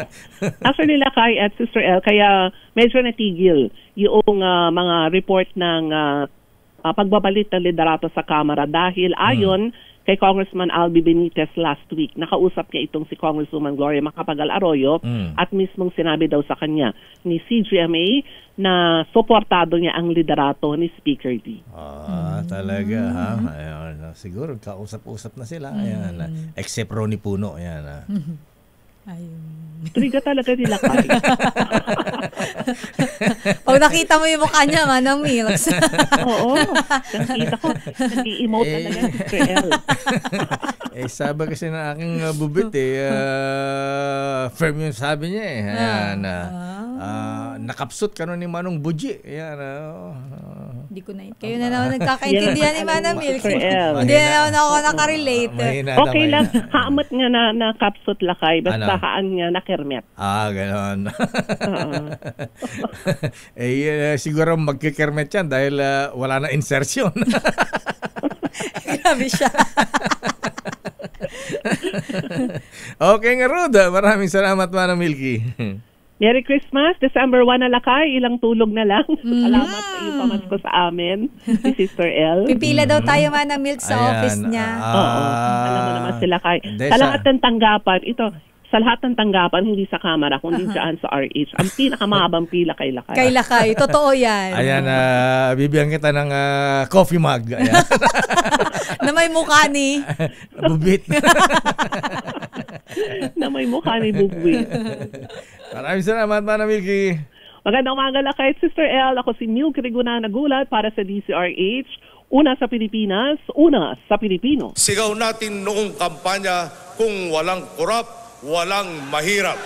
Actually, lakay at Sister L, kaya medyo natigil yung mga report ng pagbabalit ng liderato sa Kamara dahil ayon kay Congressman Albi Benitez last week, nakausap niya itong si Congresswoman Gloria Macapagal Arroyo at mismong sinabi daw sa kanya ni CGMA na suportado niya ang liderato ni Speaker D. Talaga ha? Ayan, siguro kausap-usap na sila. Ayan, except Ronnie Puno. Ayan. Triga talaga nila kay. Pag nakita mo yung mukha niya, Manang Milks. Oo. Nakita ko, nag-i-emote talaga si Trael. Sabi kasi ng aking bubit firm yung sabi niya Ayan, nakapsut ka nun ni Manong Buji. Ayan, hindi ko na kayo na naman nagkakaintindihan ni Manang Milks. Hindi na naman ako nakarelate. Okay lang, haamot nga na nakapsut lakay. Basta haan nga nakirmet. Ganon. Siguro magkikirmet yan dahil wala na insertion. Grabe siya. Okay nga, Ruda. Maraming salamat, Manang Milky. Merry Christmas. December 1 na lakay. Ilang tulog na lang. Salamat sa iyong pamasko sa amin, si Sister L. Pipila daw tayo, Manang Milk, sa office niya. Oo. Alam mo naman sila kay. Sa lahat ng tanggapan, ito, sa lahat ng tanggapan, hindi sa Kamara, kundi dyan sa RH. Ang pinakamahabang pila kay Lakay. Kay Lakay, totoo yan. Ayan, bibigyan kita ng coffee mug. Ayan. Na may mukha ni Bubit. Na may mukha ni Bubit. Maraming salamat, Mana Milky. Magandang umaga, Lakay at Sister El. Ako si Milky Riguna Nagulat para sa DZRH. Una sa Pilipinas, una sa Pilipino. Sigaw natin noong kampanya kung walang korap, walang mahirap.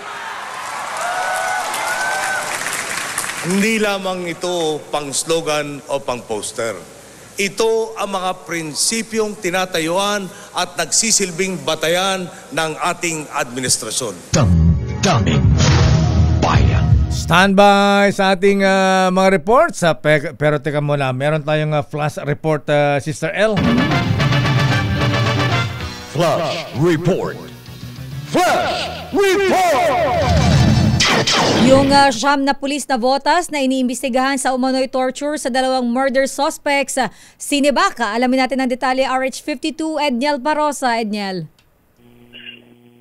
Hindi lamang ito pang slogan o pang poster. Ito ang mga prinsipyong tinatayuan at nagsisilbing batayan ng ating administrasyon. Damdamin Bayan. Standby sa ating mga reports. Pero teka muna, meron tayong flash report, Sister L. Flash Report. Flash Report! Yung siyam na pulis na botas na iniimbestigahan sa umano'y torture sa dalawang murder suspects, sinibaka. Alamin natin ang detalye, RH52, Edniel Parosa. Edniel.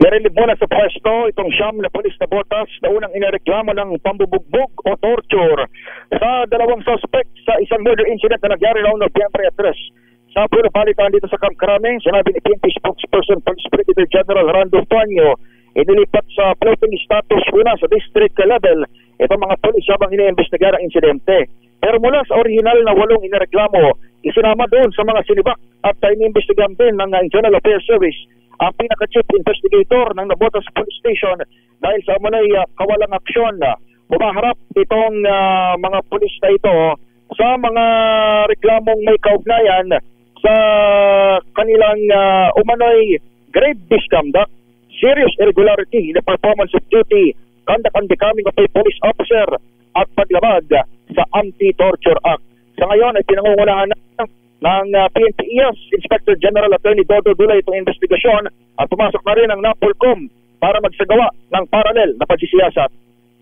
Narilib muna sa pwesto itong siyam na pulis na botas na unang inireklamo ng pambubugbog o torture sa dalawang suspect sa isang murder incident na nagyari noong Nobyembre 3. Sa pinapalitan dito sa Camp Crame, sinabi ni PNP spokesperson Police Brigadier General Rando Tuanyo, inilipat sa floating status muna sa district level itong mga pulis habang iniimbestigar ang insidente. Pero mula sa original na 8 inireklamo, isinama doon sa mga sinibak at iniimbestigahan din ng Internal Affairs Service ang pinaka-chief investigator ng Nabotas Police Station dahil sa umunay kawalang aksyon. Humaharap itong mga pulis na ito sa mga reklamong may kaugnayan sa kanilang umano'y grave misconduct, serious irregularity in the performance of duty, conduct and becoming of a police officer at paglabag sa Anti-Torture Act. Sa ngayon ay pinangungunahan ng PNP IAS Inspector General Attorney Dodo Dulay itong investigasyon at pumasok na rin ang NAPOLCOM para magsagawa ng paralel na pagsisiyasat.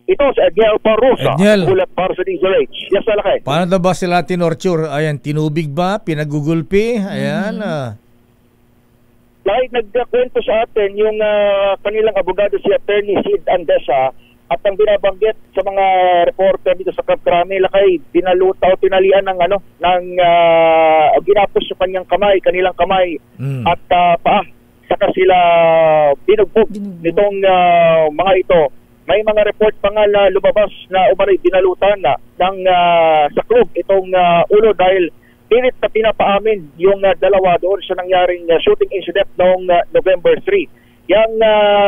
Ito sa Edniel Parosa, ulat para sa DZRH. Yes, Lakay. Paano daw ba sila tinorture? Ayan, tinubig ba? Pinagugulpi? Ayan. Kahit nagkwento sa atin yung kanilang abogado si Attorney Sid Andesa at ang binabanggit sa mga reporter dito sa Camp Crame, Lakay, binalutaw, tinalian ng ginapos sa kanilang kamay at paa. Saka sila binugbog nitong mga ito. May mga report pa nga na lumabas na umano'y binalutan na ng saklog itong ulo dahil pilit na pinapaamin yung dalawa doon sa nangyaring shooting incident noong November 3. Yang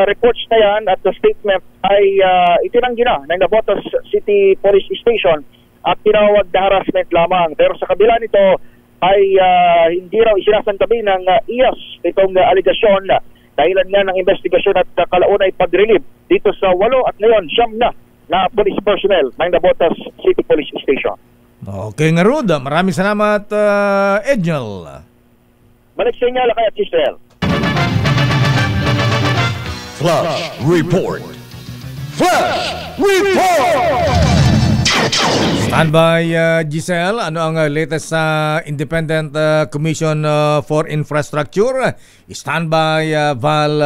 reports na yan at the statement ay itinanggi na ng Navotas City Police Station at tinawag na harassment lamang. Pero sa kabila nito ay hindi raw isinasantabi ng IAS itong aligasyon dahilan nga ng investigasyon at kalaunay pag-relieve dito sa 8 at ngayon 9 na police personnel ng Navotas City Police Station. Okay nga Ruda, maraming salamat Edniel. Balik sa inyo Lakay at Sister. Flash Report. Flash Report! Standby Giselle, ano ang latest sa Independent Commission for Infrastructure? Standby Val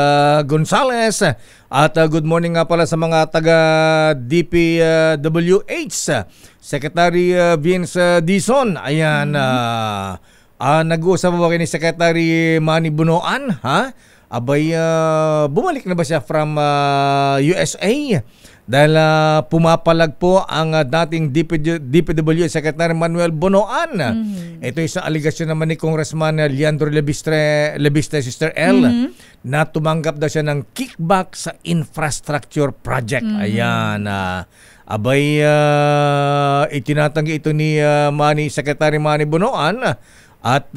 Gonzales. At good morning nga pala sa mga taga DPWH. Secretary Vince Dizon. Ayan, nag-uusap ba kayo ni Secretary Manny Bunoan? Ha? Abay, bumalik na ba siya from USA? Dahil pumapalag po ang dating DPWH Secretary Manuel Bunoan. Ito isang aligasyon naman ni Congressman Leandro Lebiste, Sister L, na tumanggap daw siya ng kickback sa infrastructure project. Ayan. Abay, itinatanggi ito ni Secretary Manny Bunoan at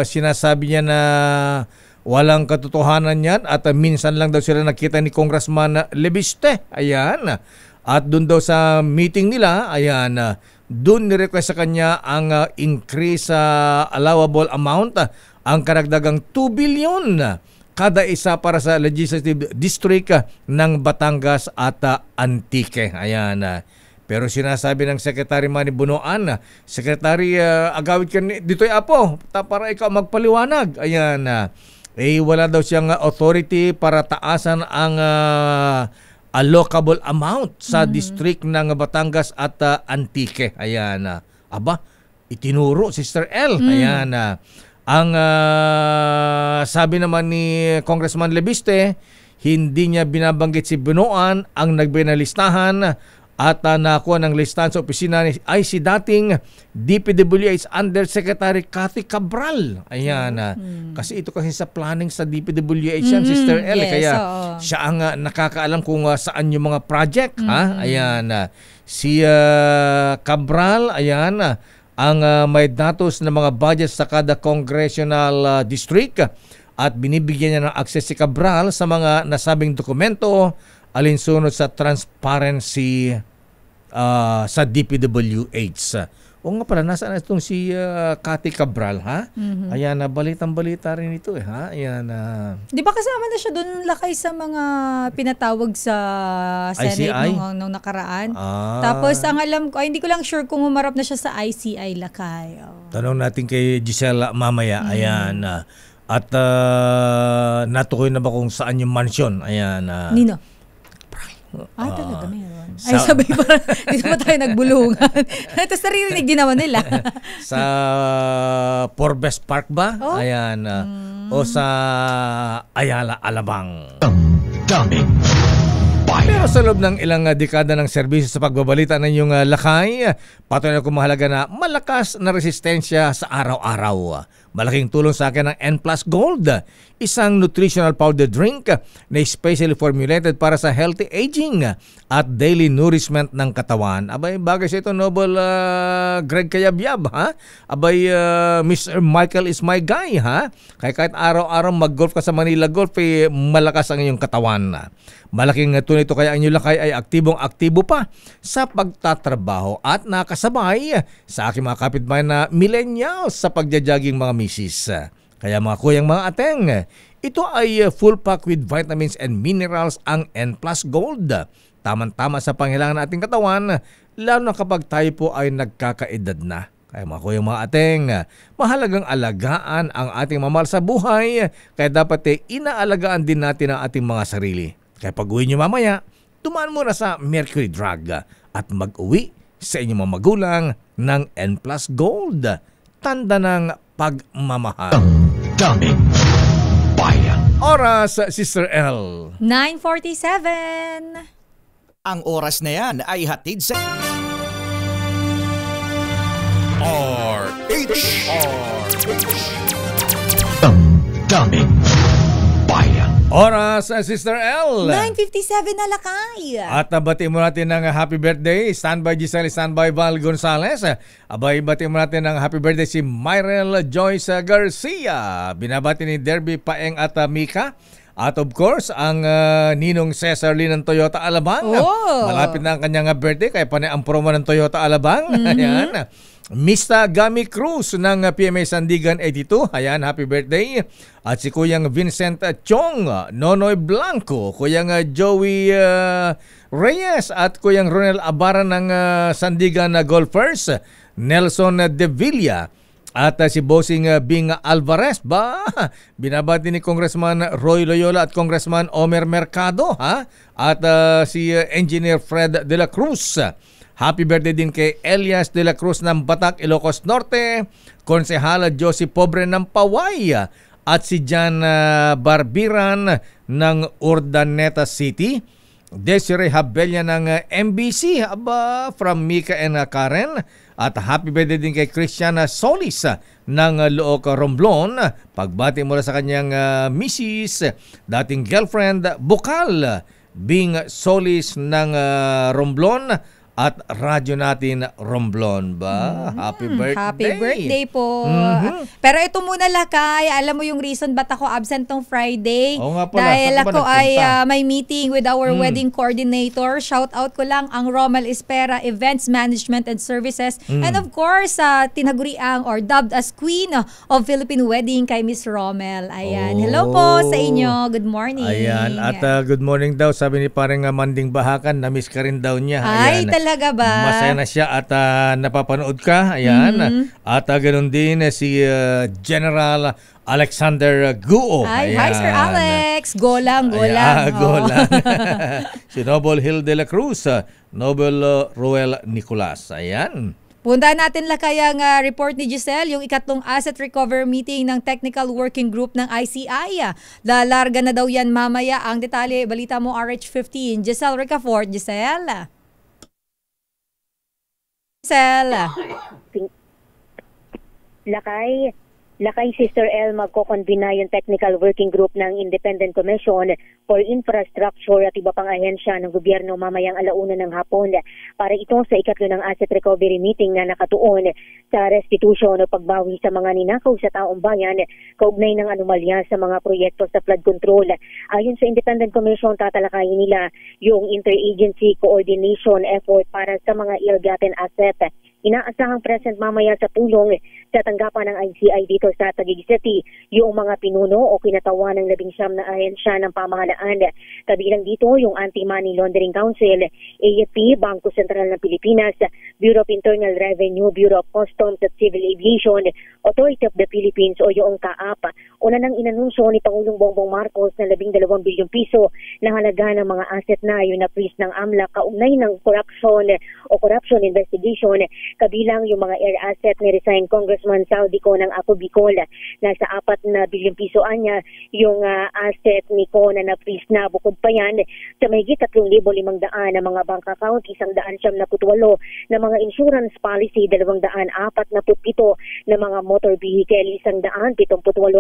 sinasabi niya na walang katotohanan yan at minsan lang daw sila nakita ni Congressman Lebiste. Ayan. At doon daw sa meeting nila, ayan, doon nirequest sa kanya ang increase sa allowable amount, ang karagdagang 2 billion kada isa para sa legislative district ng Batangas at Antique. Ayan. Pero sinasabi ng Secretary Manny Bunoan, Secretary, agawid ka dito'y apo para ikaw magpaliwanag. Ayan. wala daw siyang authority para taasan ang allocable amount sa district ng Batangas at Antique. Ayan. Aba, itinuro, Sister L. Ayan. Ang sabi naman ni Congressman Lebiste, hindi niya binabanggit si Binoan ang nagbigay ng listahan at nakuha ng listahan sa opisina ay si dating DPWH Undersecretary Cathy Cabral. Ayan. Kasi ito kasi sa planning sa DPWH yan, Sister L. Yes, kaya siya ang nakakaalam kung saan yung mga project. Ha? Ayan. Si Cabral, ayan, ang may datos ng mga budget sa kada congressional district at binibigyan niya ng access si Cabral sa mga nasabing dokumento alinsunod sa transparency sa DPWH. O nga pala, nasaan itong si Cathy Cabral, ha? Ayan, balitang-balita rin ito, ha? Ayan. Di ba kasama na siya doon, Lakay, sa mga pinatawag sa Senate nung nakaraan? Tapos, ang alam ko, hindi ko lang sure kung humarap na siya sa ICI, Lakay. Tanong natin kay Giselle mamaya. Ayan. At natukoy na ba kung saan yung mansion? Ayan. Nino? Talaga meron. Ay, sabay parang dito pa tayo nagbulungan. Tapos naririnig din naman nila. Sa Forbes Park ba? Ayan. O sa Ayala, Alabang. Daming Pero sa loob ng ilang dekada ng serbisyo sa pagbabalita ng iyong Lakay, patuloy na kumahalaga na malakas na resistensya sa araw-araw. Malaking tulong sa akin ang N+ Gold, isang nutritional powder drink na specially formulated para sa healthy aging at daily nourishment ng katawan. Abay, bagay sa ito, Noble Greg Kayabyab, ha? Abay, Mr. Michael is my guy, ha? Kaya kahit araw-araw mag-golf ka sa Manila Golf, malakas ang iyong katawan. Malaking tunay ito kaya ang inyong Lakay ay aktibong-aktibo pa sa pagtatrabaho at nakasabay sa aking mga kapitbahay na millennials sa pagja-jogging mga misis. Kaya mga kuyang, mga ateng, ito ay full pack with vitamins and minerals ang N+ Gold. Tamang-tama sa pangailangan ng ating katawan, lalo na kapag tayo po ay nagkakaedad na. Kaya mga kuyang, mga ateng, mahalagang alagaan ang ating mamahal sa buhay, kaya dapat inaalagaan din natin ang ating mga sarili. Kaya pag-uwi nyo mamaya, tumaan muna sa Mercury Drug at mag-uwi sa inyong mga magulang ng N+ Gold. Tanda ng pagmamahal. Daming bayan. Oras, Sister L. 9:47. Ang oras na yan ay hatid sa Daming bayan. Oras, Sister L. 9:57 na, Lakay. At batiin mo natin ng happy birthday. Standby Giselle, standby Val Gonzales. Abay, batiin mo natin ng happy birthday si Myrel Joyce Garcia. Binabati ni Derby Paeng at Mika. At of course, ang Ninong Cesar Lee ng Toyota Alabang. Malapit na ang kanyang birthday, kaya panay ang promo ng Toyota Alabang. Ayan. Mista Gami Cruz ng PMA Sandigan 82. Ayan, happy birthday. At si Kuyang Vincent Chong, Nonoy Blanco, Kuyang Joey Reyes at Kuyang Ronel Abara ng Sandigan Golfers, Nelson De Villa. At si Bossing Bing Alvarez ba? Binabati ni Congressman Roy Loyola at Congressman Omer Mercado, ha? At si Engineer Fred De La Cruz. Happy birthday din kay Elias De La Cruz ng Batak, Ilocos Norte, Konsehala Josie Pobre ng Paway, at si Jan Barbiran ng Urdaneta City, Desiree Habella ng MBC, from Mika and Karen, at happy birthday din kay Christiana Solis ng Look Romblon. Pagbati mula sa kanyang Mrs. dating girlfriend Bukal Bing Solis ng Romblon at radyo natin Romblon ba? Happy birthday. Happy birthday po. Pero ito muna, Lakay, alam mo yung reason ba't ako absent tong Friday? Oo nga pala. Dahil ako ay may meeting with our wedding coordinator. Shout out ko lang ang Romel Espera Events Management and Services. And of course, tinaguriang or dubbed as Queen of Philippine Wedding kay Miss Romel. Ayan. Hello po sa inyo. Good morning. Ayan. At good morning daw. Sabi ni parang Manding Bahakan, na-miss ka rin daw niya. Ayan. Ay, talaga ba? Masaya na siya at napapanood ka. Ayan. At ganoon din si General Alexander Guo. Hi, Sir Alex. Go lang. Go lang. Si Noble Hill de la Cruz, Noble Roel Nicolas. Ayan. Puntahan natin kayang report ni Giselle, yung ikatlong asset recovery meeting ng Technical Working Group ng ICI. Lalarga na daw yan mamaya. Ang detalye, balita mo RH15. Giselle Ricafort. Giselle? Lakay Sister El, magkokonbina yung Technical Working Group ng Independent Commission for Infrastructure at iba pang ahensya ng gobyerno mamayang 1:00 ng hapon para ito sa ikatlo ng asset recovery meeting na nakatuon sa restitution o pagbawi sa mga ninakaw sa taong bayan kaugnay ng anomalya sa mga proyekto sa flood control. Ayon sa Independent Commission, tatalakayin nila yung interagency coordination effort para sa mga ill-gotten asset. Inaasahang present mamaya sa pulong sa tanggapan ng ICI dito sa Taguig City yung mga pinuno o kinatawan ng 19 na ahensya ng pamahalaan. Kabilang dito yung Anti-Money Laundering Council, AFP, Bangko Sentral ng Pilipinas, Bureau of Internal Revenue, Bureau of Customs at Civil Aviation, Authority of the Philippines o yung CAAP. Una nang inanunsyo ni Pangulong Bongbong Marcos na 12 bilyong piso na halaga ng mga asset na yun na freeze ng AMLA kaugnay ng corruption investigation. Kabilang yung mga air asset ni resigned Congressman Saldico ng Ako Bicol. Nasa 4 na bilyong piso anya yung asset ni Ko na na-freeze na. Bukod pa yan sa mahigit 3,500 na mga bank account, 178 na mga insurance policy, 247 na mga motor vehicle, 178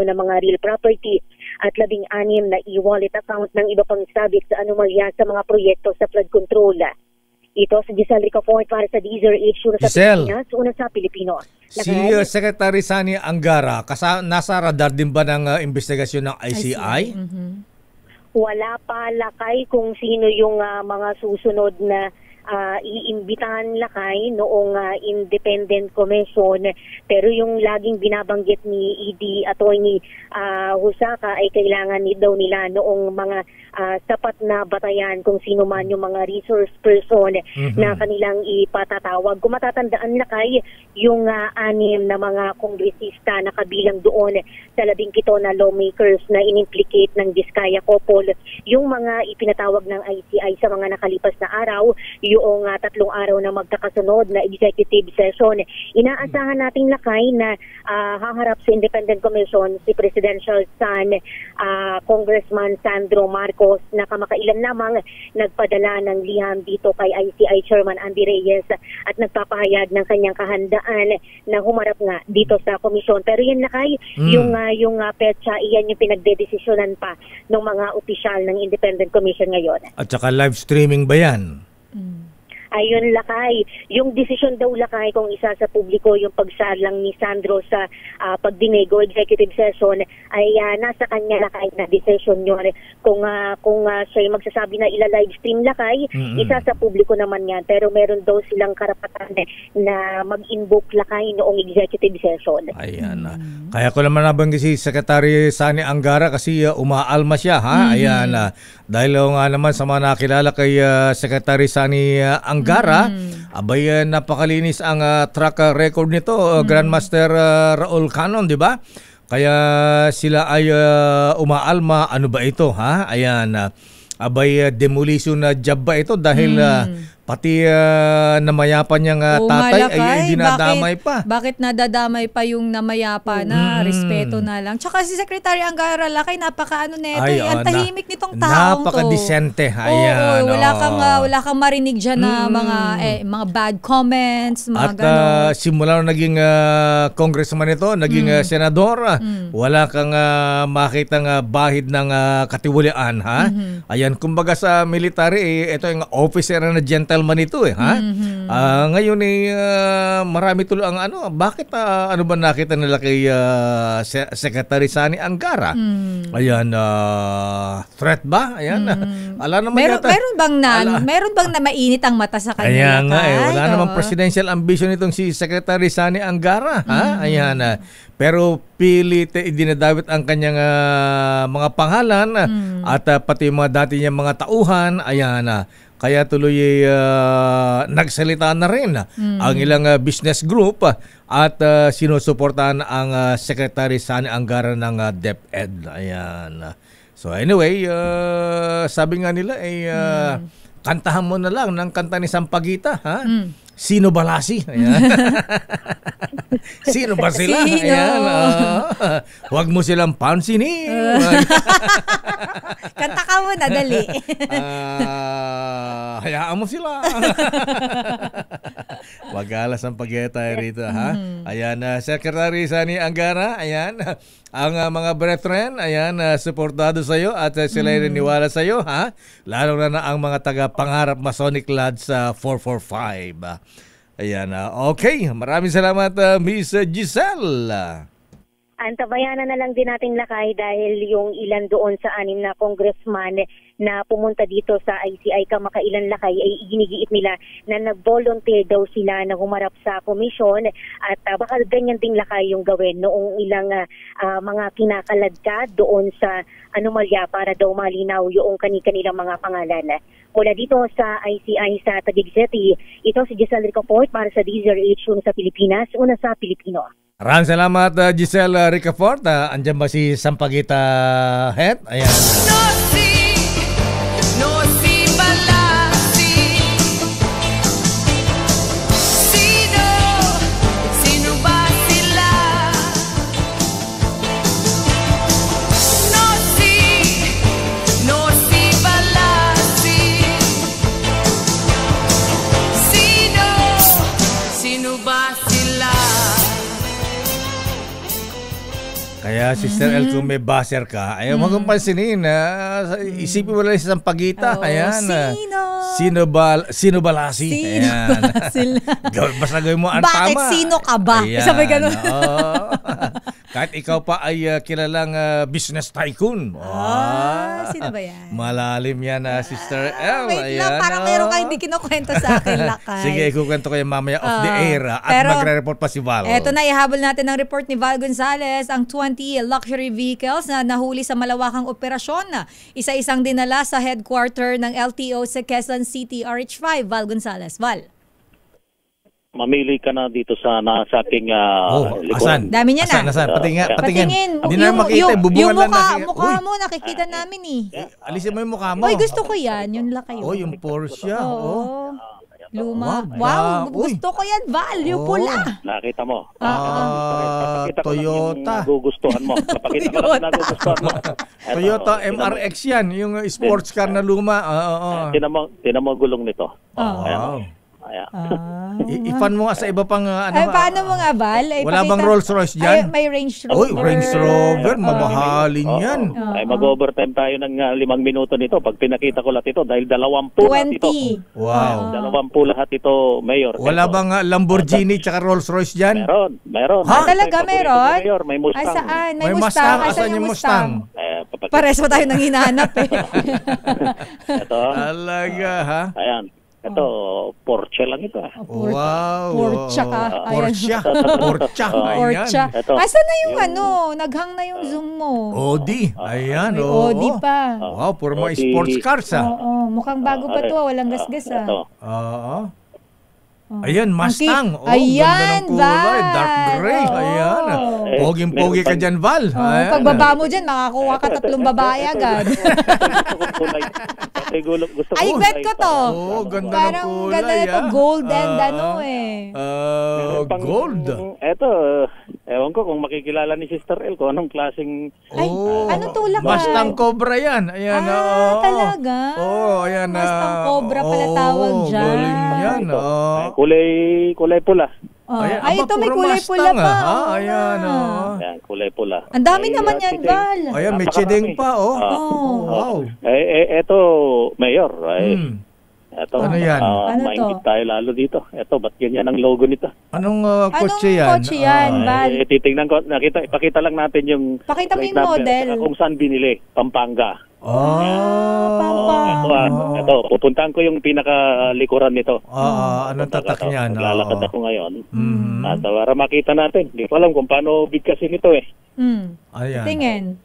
na mga real property at 16 na e-wallet account ng iba pang sabit sa anomalya sa mga proyekto sa flood control. Ito si Giselle Ricafort para sa DZRH, una sa Pilipinas, una sa Pilipino. Si Secretary Sani Angara, nasa radar din ba ng investigasyon ng ICI? Wala pa, Lakay, kung sino yung mga susunod na iimbitahan, Lakay, noong Independent Commission. Pero yung laging binabanggit ni ED Attorney Husaka ay kailangan daw nila noong mga sapat na batayan kung sino man yung mga resource person na kanilang ipatatawag. Kung matatandaan, Lakay, yung 6 na mga kongresista na kabilang doon sa 17 na lawmakers na inimplicate ng Diskaya Couple, yung mga ipinatawag ng ICI sa mga nakalipas na araw, yung 3 araw na magkakasunod na executive session. Inaasahan natin, Lakay, na haharap sa Independent Commission si Presidential Son, Congressman Sandro Marcos, na kamakailan lamang nagpadala ng liham dito kay ICI Chairman Andy Reyes at nagpapahayag ng kanyang kahandaan na humarap nga dito sa komisyon. Pero yan, Lakay, yung petsa, iyan yung pinagdedesisyonan pa ng mga opisyal ng Independent Commission ngayon. At saka live streaming ba yan? Ayun, Lakay. Yung desisyon daw, Lakay, kung isa sa publiko yung pagsalang ni Sandro sa pagdinig o executive session ay nasa kanya, Lakay, na decision yun. Kung siya magsasabi na ila-live stream, Lakay, isa sa publiko naman yan. Pero meron daw silang karapatan na mag-invoke, Lakay, noong executive session. Ayan. Kaya ko naman nabanggit si Secretary Sani Angara kasi umaalma siya, ha? Ayan. Dahil nga naman sa mga nakilala kay Secretary Sani Angara, abay napakalinis ang track record nito, Grandmaster Raul Canon, di ba? Kaya sila ay umaalma. Ano ba ito, ha? Ayan. Abay demolition na job ba ito dahil pati namayapan niyang tatay ay dinadamay pa. Bakit nadadamay pa yung namayapa na? Respeto na lang. Tsaka si Secretary Angara, Lakay, napaka neto. Ang tahimik nitong taong to. Napaka-disente. Ayan. Wala kang marinig dyan na mga bad comments, mga gano'n. Simula nung naging congressman ito, naging senador, wala kang makitang bahid ng katiwalian, ha? Ayan, kumbaga sa military, ito yung officer na gentleman ito, ha? Ngayon marami tuloy ang bakit ano ba nakita nila kay Secretary Sani Angara? Ayan, threat ba? Ayan. Ala naman meron bang na mainit ang mata sa kanya? Ayan nga, wala namang presidential ambition itong si Secretary Sani Angara, ha? Ayan. Pero pilit idinadawit ang kanyang mga pangalan at pati mga dati niyang mga tauhan. Ayan. Kaya tuloy nagsalita na rin ang ilang business group at sinusuportahan ang Secretary Sani Angara ng DepEd. Ayan. So anyway, sabi nga nila kantahan mo na lang ng kanta ni Sampaguita, ha? Sino Balasi? Ayan. Sino ba sila? Sino? Ayan. Huwag mo silang pansinin. Kanta ka muna, dali. Hayaan mo sila. Wagalas ang pagyeta rito, ha? Ayan, Secretary Sani Angara, ayan. Ang mga brethren, ayan, suportado sa iyo at sila ay naniwala sa iyo, ha? Lalo na ang mga taga-pangarap Masonic Lads 445. Ayan, okay. Maraming salamat, Miss Giselle. Antabayanan na lang din natin, Lakay, dahil yung ilan doon sa 6 na congressman na pumunta dito sa ICI kamakailan, Lakay, ay ginigiit nila na nag-volunteer daw sila na humarap sa komisyon at baka ganyan din, Lakay, yung gawin noong ilang mga kinakaladkad doon sa anomalya para daw malinaw yung kanilang mga pangalan. Mula dito sa ICI sa Taguig City, ito si Giselle Ricafort para sa DZRH, una sa Pilipinas, una sa Pilipino. Maraming salamat, Giselle Ricafort. Andyan ba si Sampaguita Het? Ayan. No si Balasi. Sino ba sila? No si Balasi. Sino ba sila? Kaya Sister El, kung may baser ka, ayaw mo kong pansinin. Isipin mo lang si Sampaguita. Ayan. Sino Balasi? Ayan. Basta gawin mo ang tama. Bakit? Sino ka ba? Ayan. Sabi ganun. Kahit ikaw pa ay kilalang business tycoon. Sino ba yan? Malalim yan, Sister El. Wait lang, parang meron kayo hindi kinukwento sa akin, Lakay. Sige, ikukwento kayo mamaya off the air. At magre-report pa si Val. Eto na, ihabol natin ang report ni Val Gonzales, ang 20 luxury vehicles na nahuli sa malawakang operasyon. Isa-isang dinala sa headquarter ng LTO sa Quezon City, RH5. Val Gonzales. Val. Mamili ka na dito sa aking asan? Dami niya na. Asan? Patingin. Hindi na makita. Yung mukha mo, nakikita namin Alisin mo yung mukha mo. Uy, gusto ko yan. Yun laki. Yung Porsche. Luma. Wow, gusto ko yan, Val. Yung pula. Nakita mo. Toyota. Nagugustuhan mo. Napakita ko lang nagugustuhan mo. Toyota MRX yan. Yung sports car na luma. Tinan mo gulong nito. Wow. Ifan mo nga sa iba pang paano mo nga, Val? Wala bang Rolls Royce dyan? May Range Rover. Range Rover. Mamahalin yan. Ay mag-overtime tayo ng 5 minuto nito. Pag pinakita ko lahat ito, dahil 20 lahat ito. Wow. 20 lahat ito, Mayor. Wala bang Lamborghini tsaka Rolls Royce dyan? Meron. Talaga meron? Mayor, may Mustang. Saan? May Mustang. Asan yung Mustang? Pares pa tayo nang hinahanap Ito. Talaga, ha? Ayan. Ito, Porsche lang ito. Wow. Porsche ka. Porsche. Asan na yung naghang na yung zoom mo? Audi. Ayan. Audi pa. Wow, puro mga sports cars. Mukhang bago pa to. Walang gasgas. Oo. Ayan, Mustang. Ayan, Val. Dark gray. Ayan. Poging-pogi ka dyan, Val. Pagbaba mo dyan, makakuha ka 3 babae agad. Ay, bet ko to. Ganda parang ng kulay. Ganda nito, gold and gold. Eto, ewan ko kung makikilala ni Sister El kung anong klaseng... ano tulak? Mustang Cobra yan. Ayan. Talaga? Ayan. Mustang Cobra pala tawag dyan. Galing yan. Kulay pula. Ito may kulay pula pa. Ayan. Yan, kulay pula. Ang dami naman yan, Val. Ayan, may chideng pa. Wow. Eto, Mayor. Eto, ano yan? Maingit tayo lalo dito. Eto, ba't ganyan ang logo nito? Anong kotse yan? Kotse yan, Val? Titingnan ko, ipakita lang natin yung... Pakita mo yung model. Kung saan binili, Pampanga. Pampanga. Ito, pupuntahan ko yung pinakalikuran nito. Anong tatak niyan? Naglalakad ako ngayon. At para makita natin. Hindi ko alam kung paano bigkasin ito Ayan. Tingin.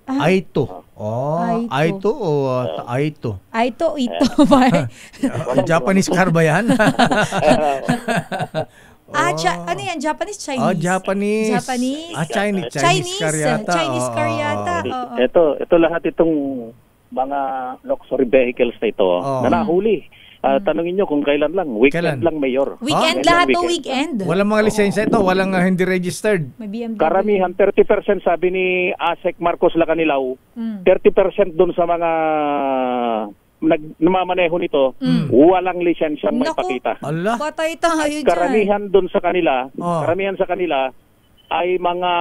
Aito. Aito o Aito? Aito, ito ba? Japanese car ba yan? Ano yan? Japanese, Chinese? Japanese. Chinese car yata. Chinese car yata. Ito lahat itong mga luxury vehicles na ito na nahuli. Tanungin nyo kung kailan lang. Weekend lang, Mayor. Weekend lahat to weekend. Walang mga lisensya ito. Walang hindi registered. Karamihan, 30% sabi ni ASEC Marcos Lacanilaw, 30% dun sa mga namamaneho nito, walang lisensya may pakita. Patay tayo dyan. Karamihan dun sa kanila, ay mga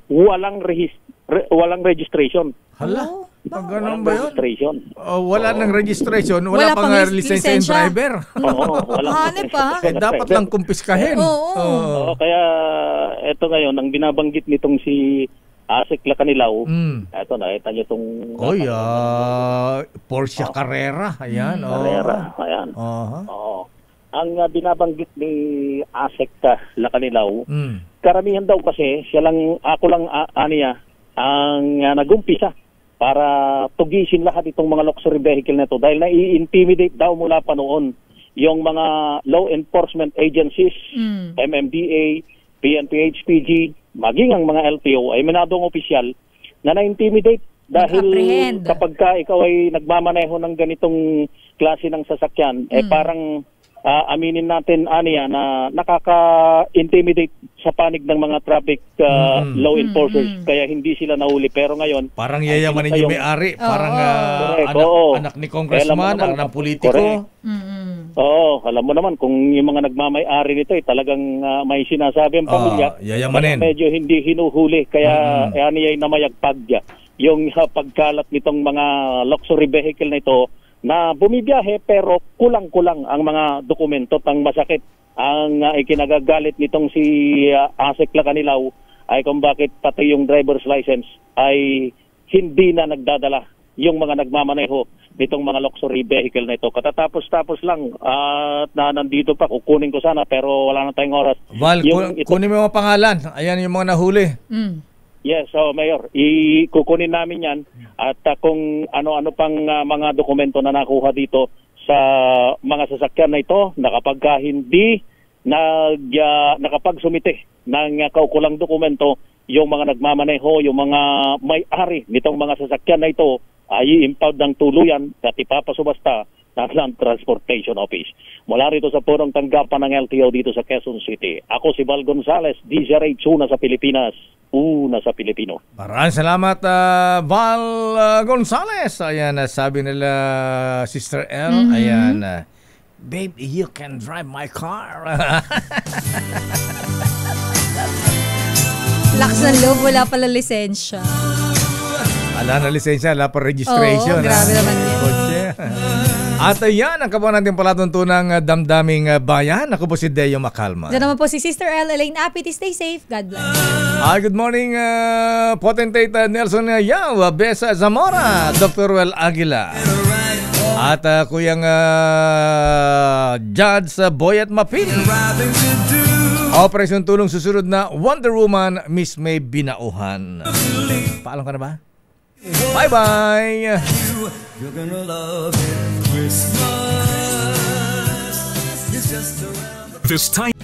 walang registration. Hala? Ganun ba yun? Registration. Wala nang registration, wala pang lisensya yung driver. Hanep pa. Dapat lang kumpiskahin. Kaya eto ngayon, ang binabanggit nitong si ASEC Lacanilaw, eto nakita niyo itong Porsche Carrera. Ayan. Carrera. Ayan. Ang binabanggit ni ASEC Lacanilaw, karamihan daw kasi, ako lang ang nagumpisa para tugisin lahat itong mga luxury vehicle na ito dahil nai-intimidate daw mula pa noon yung mga law enforcement agencies, MMDA, PNP, HPG, maging ang mga LTO ay manadong opisyal na na-intimidate dahil kapag ikaw ay nagmamaneho ng ganitong klase ng sasakyan, parang aminin natin na nakaka-intimidate sa panig ng mga traffic law enforcers kaya hindi sila nahuli. Pero ngayon parang yayamanin yung may-ari, parang anak ni congressman, anak ng politiko. Alam mo naman kung yung mga nagmamay-ari nito talagang may sinasabi ang pamilya, yayamanin. Medyo hindi hinuhuli kaya ay namayagpag yung pagkalat nitong mga luxury vehicle na ito na bumibiyahe pero kulang-kulang ang mga dokumento. Ang masakit, ang ikinagagalit nitong si ASEC Lacanilaw ay kung bakit pati yung driver's license ay hindi na nagdadala yung mga nagmamaneho nitong mga luxury vehicle na ito. Katatapos-tapos lang na nandito pa, kukunin ko sana pero wala na tayong oras. Val, kunin mo yung mga pangalan. Ayan yung mga nahuli. Yes, Mayor, ikukunin namin yan at kung ano-ano pang mga dokumento na nakuha dito sa mga sasakyan na ito na kapag hindi nakapagsumite ng kaukulang dokumento yung mga nagmamaneho, yung mga may-ari nitong mga sasakyan na ito ay i-impound ng tuluyan at ipapasubasta ng Land Transportation Office. Mula rito sa punong tanggapan ng LTO dito sa Quezon City, ako si Val Gonzales, DZRH, una sa Pilipinas, una sa Pilipino. Maraming salamat, Val Gonzales. Ayan, sabi nila Sister L, ayan, babe, you can drive my car. Lakas ng loob, wala pala lisensya. Wala na lisensya, wala pa registration. Grabe naman yan. At ayan, ang kabuhan natin palatuntunang damdaming bayan. Ako po si Deo Macalma. Diyan naman po si Sister L. Elaine Apit. Stay safe. God bless. Good morning, Potentate Nelson Yao, Besa Zamora, Dr. Well Aguila. At Kuyang Judge Boyet Mapil. Operasyon Tulong susunod na Wonder Woman, Miss May Binauhan. Paalam ka na ba? Bye-bye! You're gonna love it. Christmas is just around the... This time